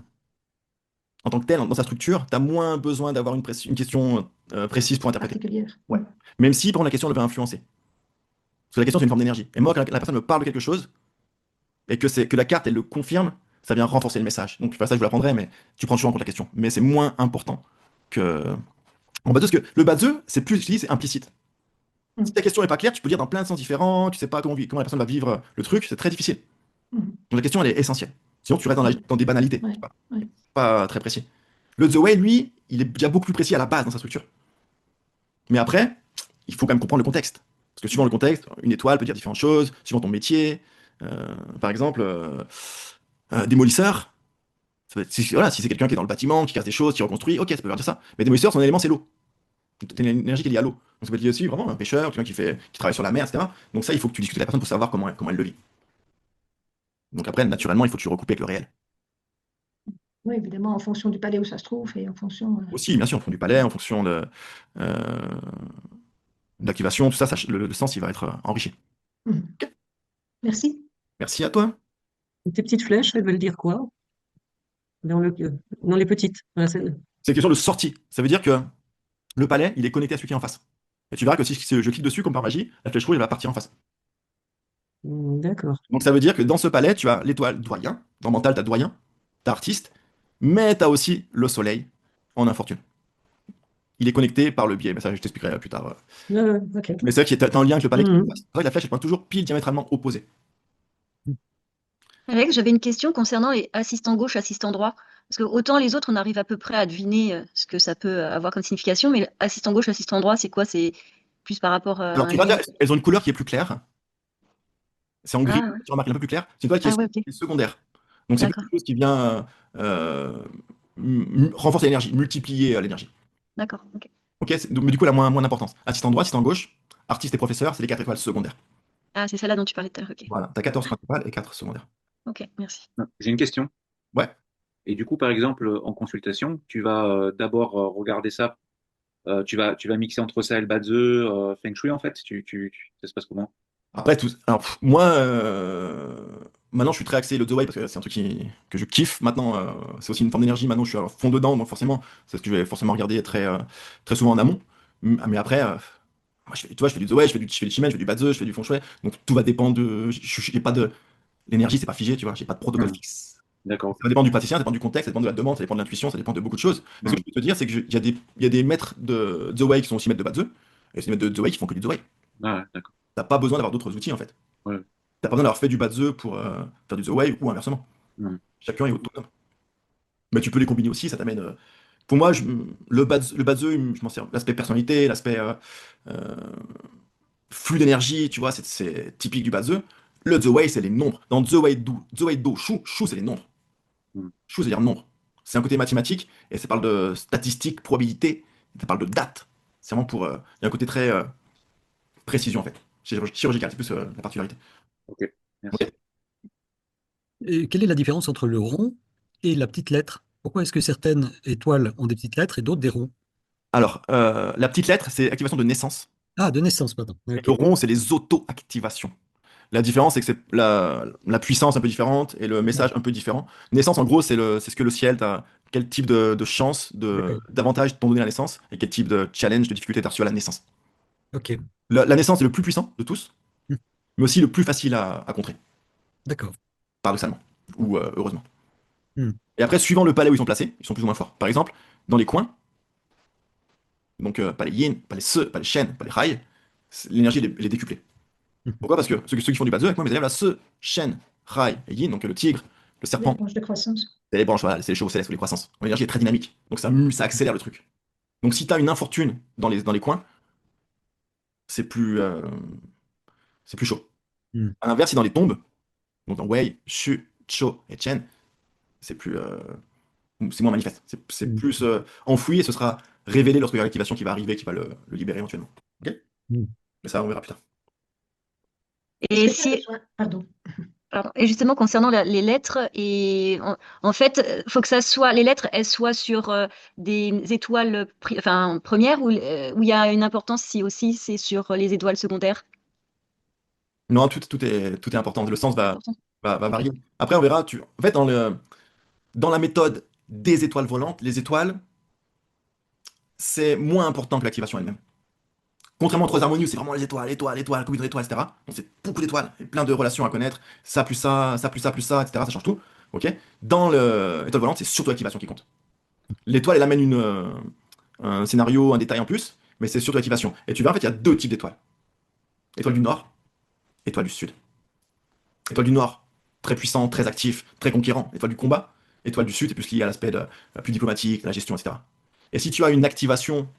en tant que telle, dans sa structure, tu as moins besoin d'avoir une question précise pour interpréter. particulières? Ouais. Même si, par exemple, la question, elle va influencer. Parce que la question, c'est une forme d'énergie. Et moi, quand la personne me parle de quelque chose, et que la carte, elle le confirme, ça vient renforcer le message. Donc, ça, je vous l'apprendrai, mais tu prends toujours en compte la question. Mais c'est moins important que. En Batzeux, parce que le Batzeux, c'est plus, je dis, c'est implicite. Si Mhm. ta question n'est pas claire, tu peux dire dans plein de sens différents, tu sais pas comment la personne va vivre le truc, c'est très difficile. Mhm. Donc la question, elle est essentielle. Sinon, tu restes dans des banalités. Ouais. C'est Ouais. pas très précis. Le The Way, lui, il est déjà beaucoup plus précis à la base dans sa structure. Mais après, il faut quand même comprendre le contexte. Parce que suivant le contexte, une étoile peut dire différentes choses, suivant ton métier. Par exemple, démolisseur, voilà, si c'est quelqu'un qui est dans le bâtiment, qui casse des choses, qui reconstruit, ok, ça peut dire ça. Mais démolisseur, son élément, c'est l'eau. C'est une énergie qui est liée à l'eau. Donc ça peut être lié aussi vraiment un pêcheur, quelqu'un qui travaille sur la mer, etc. Donc ça, il faut que tu discutes avec la personne pour savoir comment elle le vit. Donc après, naturellement, il faut que tu recoupes avec le réel. Oui, évidemment, en fonction du palais où ça se trouve et en fonction. Aussi, bien sûr, en fonction du palais, en fonction euh, de l'activation, tout ça, le sens, il va être enrichi. Mhm. Ok. Merci. Merci à toi. Tes petites flèches, elles veulent dire quoi dans les petites, dans la scène? C'est une question de sortie. Ça veut dire que le palais, il est connecté à celui qui est en face. Et tu verras que si je clique dessus, comme par magie, la flèche rouge, elle va partir en face. D'accord. Donc ça veut dire que dans ce palais, tu as l'étoile doyen. Dans mental, tu as doyen, tu as artiste, mais tu as aussi le soleil en infortune. Il est connecté par le biais, mais ça, je t'expliquerai plus tard. Ok. Mais c'est vrai qu'il y a un lien avec le palais qui est en Mhm. face. C'est vrai que la flèche, elle pointe toujours pile diamétralement opposée. Alex, j'avais une question concernant les assistants gauche, assistants droit. Parce que autant les autres, on arrive à peu près à deviner ce que ça peut avoir comme signification, mais assistant gauche, assistant droit, c'est quoi? C'est plus par rapport à Alors un tu vois, lien. elles ont une couleur qui est plus claire. C'est en gris, Ah, ouais. tu remarques un peu plus clair. C'est une étoile Ah, ouais, ok. qui est secondaire. Donc c'est D'accord. quelque chose qui vient renforcer l'énergie, multiplier l'énergie. D'accord. Ok. Ok, donc, mais du coup, elle a moins d'importance. Assistant droit, assistant gauche, artiste et professeur, c'est les 4 étoiles secondaires. Ah, c'est celle-là dont tu parlais tout à l'heure. Ok. Voilà, t'as 14 principales et 4 secondaires. Ok, merci. J'ai une question. Ouais. Et du coup, par exemple, en consultation, tu vas d'abord regarder ça. Tu vas mixer entre ça et le Badze, Feng Shui, en fait. Ça se passe comment? Après, tout. Alors, moi, maintenant, je suis très axé le The Way parce que c'est un truc que je kiffe. Maintenant, c'est aussi une forme d'énergie. Maintenant, je suis à fond dedans, donc forcément, c'est ce que je vais forcément regarder très souvent en amont. Mais après, moi, tu vois, je fais du The Way, je fais du Shimen, je fais du Badze, je fais du Feng Shui. Donc, tout va dépendre de. J'ai pas de. L'énergie, c'est pas figé, tu vois. J'ai pas de protocole Hmm. fixe. D'accord. Ça dépend du praticien, ça dépend du contexte, ça dépend de la demande, ça dépend de l'intuition, ça dépend de beaucoup de choses. Mais ce que Hmm. je peux te dire, c'est qu'il y a des maîtres de The Way qui sont aussi maîtres de Badze, et des maîtres de The Way qui font que du The Way. Ah, ouais, d'accord. T'as pas besoin d'avoir d'autres outils, en fait. Ouais. T'as pas besoin d'avoir fait du Badze pour faire du The Way ou inversement. Hmm. Chacun est autonome. Mais tu peux les combiner aussi, ça t'amène. Pour moi, le Badze, je m'en sers. L'aspect personnalité, l'aspect euh, flux d'énergie, tu vois, c'est typique du Badze. Le The Way, c'est les nombres. Dans The Way Do, Shu, c'est les nombres. Hmm. Shu, c'est-à-dire nombre. C'est un côté mathématique, et ça parle de statistiques, probabilité, ça parle de date. C'est vraiment pour. Il y a un côté très précision, en fait. Chirurgical, c'est plus la particularité. Ok, merci. Ok. Et quelle est la différence entre le rond et la petite lettre? Pourquoi est-ce que certaines étoiles ont des petites lettres et d'autres des ronds? Alors, la petite lettre, c'est activation de naissance. Ah, de naissance, pardon. Et le Ok. rond, c'est les auto-activations. La différence, c'est que c'est la puissance un peu différente et le message un peu différent. Naissance, en gros, c'est ce que le ciel t'a. Quel type de chance, D'accord. d'avantage t'ont donné la naissance et quel type de challenge, de difficulté t'as reçu à la naissance. Ok. La naissance est le plus puissant de tous, Hmm. mais aussi le plus facile à contrer, D'accord. paradoxalement, ou heureusement. Hmm. Et après, suivant le palais où ils sont placés, ils sont plus ou moins forts. Par exemple, dans les coins, donc pas les yin, pas les se, pas les shen, pas les rai, l'énergie elle est décuplée. Hmm. Pourquoi? Parce que ceux qui font du bazou avec moi, mes élèves, là, se, shen, rai et yin, donc le tigre, le Les serpent, branches de croissance. c'est les branches, voilà, c'est les chevaux célestes ou les croissances. L'énergie est très dynamique, donc ça accélère le truc. Donc si tu as une infortune dans les coins, c'est plus, euh, c'est plus chaud. Hmm. À l'inverse, si dans les tombes, donc dans Wei, Shu, Cho et Chen, c'est moins manifeste. C'est Hmm. plus enfoui et ce sera révélé lorsqu'il y a l'activation qui va arriver, qui va le libérer éventuellement. Ok? Hmm. Mais ça, on verra plus tard. Et Est-ce que tu as si, besoin... Pardon. pardon, et justement concernant les lettres, et en fait, faut que ça soit, les lettres, elles soient sur des étoiles enfin, premières ou il y a une importance si aussi c'est sur les étoiles secondaires. Non, tout est important. Le sens Important. va Ok. varier. Après, on verra. En fait, dans la méthode des étoiles volantes, les étoiles, c'est moins important que l'activation elle-même. Contrairement aux trois harmonieux, c'est vraiment les étoiles, combinaison d'étoiles, etc. Donc c'est beaucoup d'étoiles, et plein de relations à connaître. Ça plus ça, ça plus ça plus ça, etc. Ça change tout. Ok. Dans l'étoile volante, c'est surtout l'activation qui compte. L'étoile, elle amène un scénario, un détail en plus, mais c'est surtout l'activation. Et tu verras, en fait, il y a deux types d'étoiles. Étoile du Nord, étoile du Sud. Étoile du Nord, très puissant, très actif, très conquérant. Étoile du combat. Étoile du Sud, c'est plus lié à l'aspect plus diplomatique, la gestion, etc. Et si tu as une activation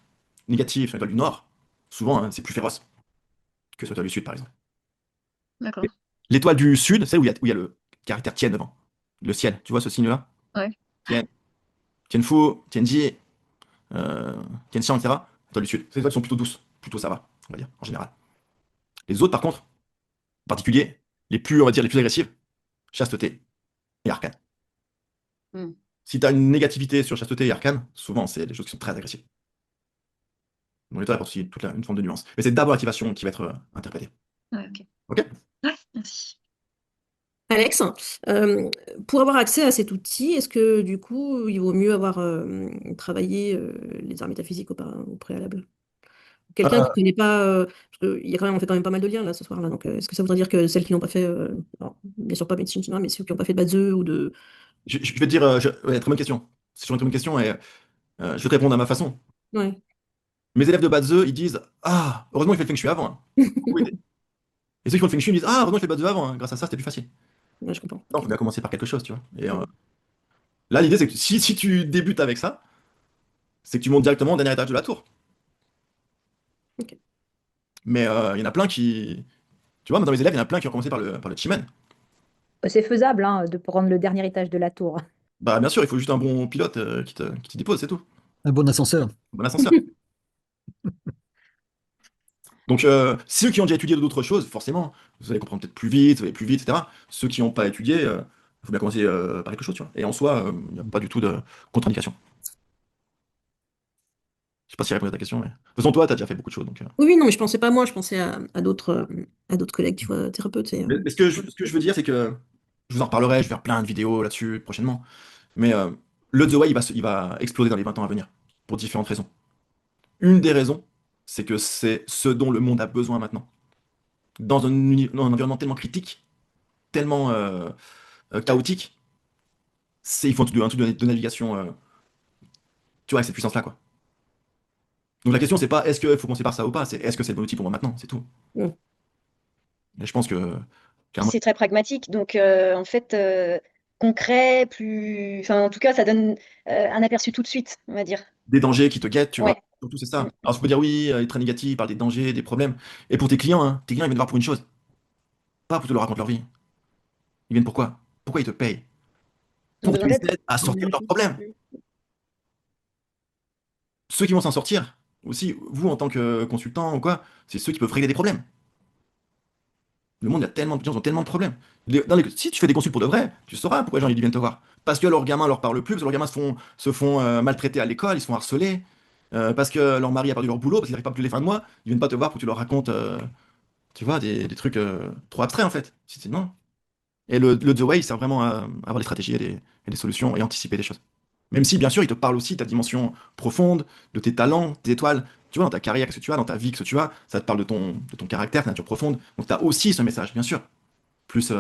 négative sur l'étoile du Nord, souvent, hein, c'est plus féroce que sur l'étoile du Sud, par exemple. D'accord. L'étoile du Sud, c'est où il y a le caractère Tien devant. Le ciel, tu vois ce signe-là? Ouais. Tien, Tianfu, Tianji, euh, Tianxiang, etc. Étoile du Sud. Ces étoiles sont plutôt douces, plutôt ça va, on va dire, en général. Les autres, par contre, en particulier, les plus, on va dire, les plus agressives, chasteté et arcane. Hmm. Si tu as une négativité sur chasteté et arcane, souvent, c'est des choses qui sont très agressives. Donc l'étoile apporte aussi une forme de nuance. Mais c'est d'abord l'activation qui va être interprétée. Ouais, ok. Ok? Ouais, merci. Alex, euh, pour avoir accès à cet outil, est-ce que du coup, il vaut mieux avoir travaillé les arts métaphysiques au préalable? Quelqu'un qui ne connaît pas, parce qu'il y a quand même, on fait quand même pas mal de liens là ce soir-là, donc est-ce que ça voudrait dire que celles qui n'ont pas fait, alors, bien sûr pas médecine chinoise, mais ceux qui n'ont pas fait de Badze ou de... Je vais te dire, ouais, très bonne question. C'est sur une très bonne question et je vais te répondre à ma façon. Ouais. Mes élèves de Badze, ils disent ah, heureusement il fait le Feng Shui avant, hein. Beaucoup aidé. Et ceux qui font le Feng Shui, ils disent ah, heureusement il fait Badze avant, hein. Grâce à ça, c'était plus facile. Ouais, je comprends. Non, Ok. faut bien commencer par quelque chose, tu vois. Et Ouais. là, l'idée, c'est que si tu débutes avec ça, c'est que tu montes directement au dernier étage de la tour. Ok. Mais il y en a plein qui Tu vois, moi, dans mes élèves, il y en a plein qui ont commencé par le Chimen. C'est faisable hein, de prendre le dernier étage de la tour. Bah, bien sûr, il faut juste un bon pilote qui te dépose, c'est tout. Un bon ascenseur. Un bon ascenseur. Donc, ceux qui ont déjà étudié d'autres choses, forcément, vous allez comprendre peut-être plus vite, vous allez plus vite, etc. Ceux qui n'ont pas étudié, il faut bien commencer par quelque chose, tu vois. Et en soi, il n'y a pas du tout de contre-indication. Je sais pas si j'ai répondu à ta question, mais... De toute façon, toi, tu as déjà fait beaucoup de choses. Donc, Oui, oui, non, mais je pensais pas à moi, je pensais à d'autres collègues, tu vois, thérapeutes. Mais ce que je veux dire, c'est que je vous en reparlerai, je vais faire plein de vidéos là-dessus prochainement. Mais le The Way, il va exploser dans les 20 ans à venir, pour différentes raisons. Une des raisons, c'est que c'est ce dont le monde a besoin maintenant. Dans un environnement tellement critique, tellement chaotique, il faut un truc de navigation, tu vois, avec cette puissance-là, quoi. Donc la question, c'est pas est-ce qu'il faut commencer par ça ou pas, c'est est-ce que c'est le bon outil pour moi maintenant, c'est tout. Mm. Et je pense que, Puis clairement, c'est très pragmatique, donc en fait, concret, plus. Enfin, en tout cas, ça donne un aperçu tout de suite, on va dire. des dangers qui te guettent, tu vois. Ouais. Surtout, c'est Mm. ça. Alors, je peux dire oui, il est très négatif, il parle des dangers, des problèmes. Et pour tes clients, ils viennent te voir pour une chose, pas pour te leur raconter leur vie. Ils viennent pourquoi? Pourquoi ils te payent? Ils ont Pour que besoin tu les d'aide. aides à sortir de leurs problèmes. Ceux qui vont s'en sortir, aussi, vous en tant que consultant ou quoi, c'est ceux qui peuvent régler des problèmes. Le monde, il y a tellement de gens qui ont tellement de problèmes. Si tu fais des consultes pour de vrai, tu sauras pourquoi les gens ils viennent te voir. Parce que leurs gamins leur parlent plus, parce que leurs gamins se font maltraiter à l'école, ils se font harceler, parce que leur mari a perdu leur boulot, parce qu'ils n'arrivent pas à plus les fins de mois, ils viennent pas te voir pour que tu leur racontes, tu vois, des trucs trop abstraits en fait. Non. Et le The Way, c'est vraiment à avoir des stratégies et des solutions et anticiper des choses. Même si, bien sûr, il te parle aussi de ta dimension profonde, de tes talents, tes étoiles. Tu vois, dans ta carrière, ce que tu as, dans ta vie, ce que tu as, ça te parle de ton caractère, ta nature profonde. Donc, tu as aussi ce message, bien sûr. Plus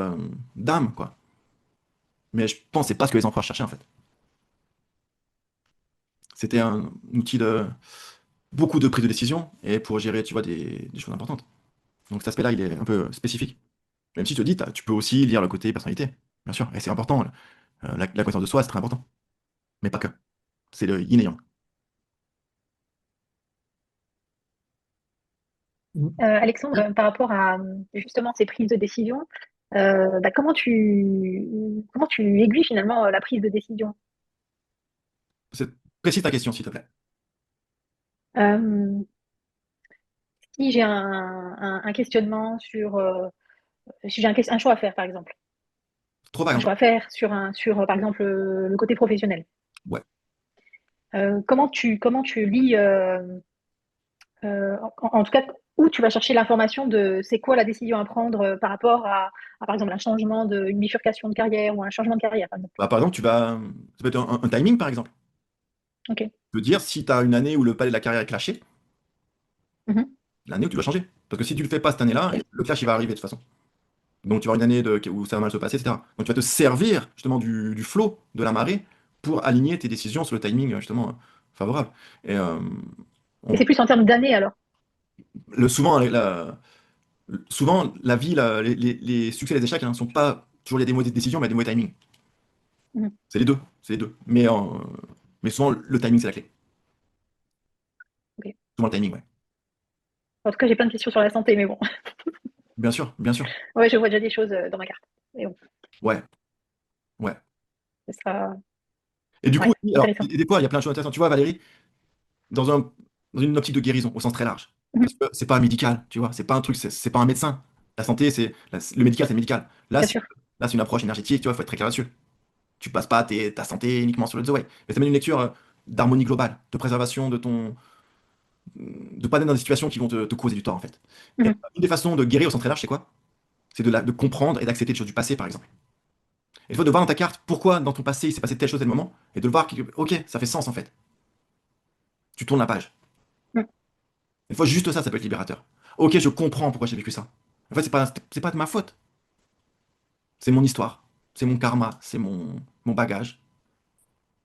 d'âme, quoi. Mais je pense que c'est pas ce que les empereurs cherchaient, en fait. C'était un outil de beaucoup de prise de décision et pour gérer, tu vois, des choses importantes. Donc, cet aspect-là, il est un peu spécifique. Même si je te dis, tu peux aussi lire le côté personnalité, bien sûr. Et c'est important. La connaissance de soi, c'est très important. Mais pas que. C'est le yin et yang. Alexandre, par rapport à justement ces prises de décision, comment tu aiguilles finalement la prise de décision? Précise ta question, s'il te plaît. Euh, Si j'ai un questionnement sur, si j'ai un choix à faire, par exemple, Trop vague un choix encore. à faire sur par exemple, le côté professionnel. Ouais. Comment tu lis, en tout cas, où tu vas chercher l'information de c'est quoi la décision à prendre par rapport par exemple, un changement une bifurcation de carrière ou un changement de carrière, par exemple. Bah, par exemple, ça peut être un timing, par exemple. Ok. Tu peux dire, si tu as une année où le palais de la carrière est clashé, Mhm. l'année où tu dois changer. Parce que si tu le fais pas cette année-là, Ok. le clash, il va arriver de toute façon. Donc, tu vas avoir une année où ça va mal se passer, etc. Donc, tu vas te servir, justement, du flot, de la marée, pour aligner tes décisions sur le timing, justement, favorable. Et Et c'est plus en termes d'années alors. souvent, souvent, la vie, les succès et les échecs ne sont pas toujours il y a des mauvaises décisions, mais il y a des mauvais timings. Mhm. C'est les deux. C'est les deux. Mais souvent, le timing, c'est la clé. Ok. Souvent, le timing, ouais. En tout cas, j'ai plein de questions sur la santé, mais bon. Bien sûr, bien sûr. Ouais, je vois déjà des choses dans ma carte. Mais bon, Ouais, ouais. ce sera Et du coup, ouais, oui, alors, intéressant. des fois, il y a plein de choses intéressantes. Tu vois, Valérie, dans dans une optique de guérison, au sens très large. Mhm. Parce que c'est pas médical, tu vois, c'est pas un truc, c'est pas un médecin. La santé, le médical, c'est le médical. Bien sûr. Là, c'est une approche énergétique, tu vois, il faut être très clair là-dessus. Tu passes pas ta santé uniquement sur le The Way. Mais ça mène une lecture d'harmonie globale, de préservation de pas être dans des situations qui vont te causer du tort, en fait. Et Mhm. une des façons de guérir au sens très large, c'est quoi? C'est de comprendre et d'accepter les choses du passé, par exemple. Et il faut de voir dans ta carte pourquoi dans ton passé il s'est passé telle chose, tel moment, et de le voir, ok, ça fait sens en fait. Tu tournes la page. Mhm. Une fois juste ça, ça peut être libérateur. Ok, je comprends pourquoi j'ai vécu ça. En fait, c'est pas de ma faute. C'est mon histoire, c'est mon karma, c'est mon bagage.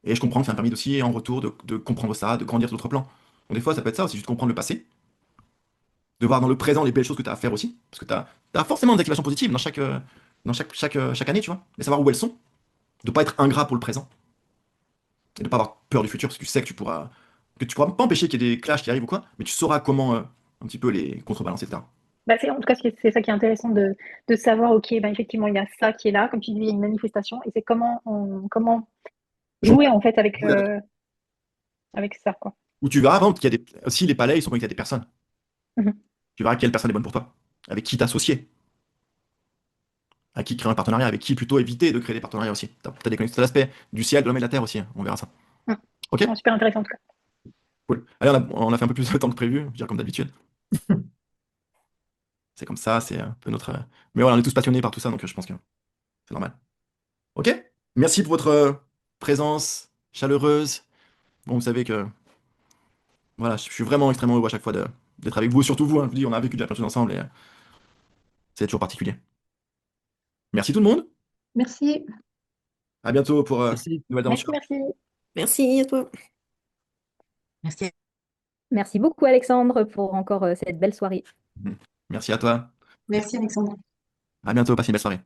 Et je comprends que ça m'a permis aussi en retour de comprendre ça, de grandir sur d'autres plans. Donc des fois, ça peut être ça aussi, juste comprendre le passé, de voir dans le présent les belles choses que tu as à faire aussi. Parce que as forcément des activations positives chaque année, tu vois. Mais savoir où elles sont, de pas être ingrat pour le présent. Et de pas avoir peur du futur, parce que tu sais que tu pourras pas empêcher qu'il y ait des clashs qui arrivent ou quoi, mais tu sauras comment un petit peu les contrebalancer, etc. En tout cas, c'est ça qui est intéressant de savoir, ok, effectivement, il y a ça qui est là, comme tu dis, il y a une manifestation, et c'est comment jouer en fait avec ça, quoi. Ou tu verras, par exemple, qu'il y a aussi les palais, ils sont connectés à des personnes. Mhm. Tu verras quelle personne est bonne pour toi, avec qui t'associer, à qui créer un partenariat, avec qui plutôt éviter de créer des partenariats aussi. T'as des connexions, t'as l'aspect du ciel, de l'homme et de la terre aussi, hein. On verra ça. Mhm. Ok? Bon, super intéressant en tout cas. Cool. Allez, on a fait un peu plus de temps que prévu, je veux dire comme d'habitude. C'est comme ça, c'est un peu notre. Mais voilà, on est tous passionnés par tout ça, donc je pense que c'est normal. Ok? Merci pour votre présence chaleureuse. Bon, vous savez que voilà, je suis vraiment extrêmement heureux à chaque fois d'être avec vous, surtout vous, hein. Je vous dis, on a vécu déjà plein de choses ensemble et c'est toujours particulier. Merci tout le monde. Merci. À bientôt pour Merci. une nouvelle Merci, aventure. merci. Merci à toi. Merci. Merci beaucoup, Alexandre, pour encore cette belle soirée. Merci à toi. Merci, Alexandre. À bientôt, passez une belle soirée.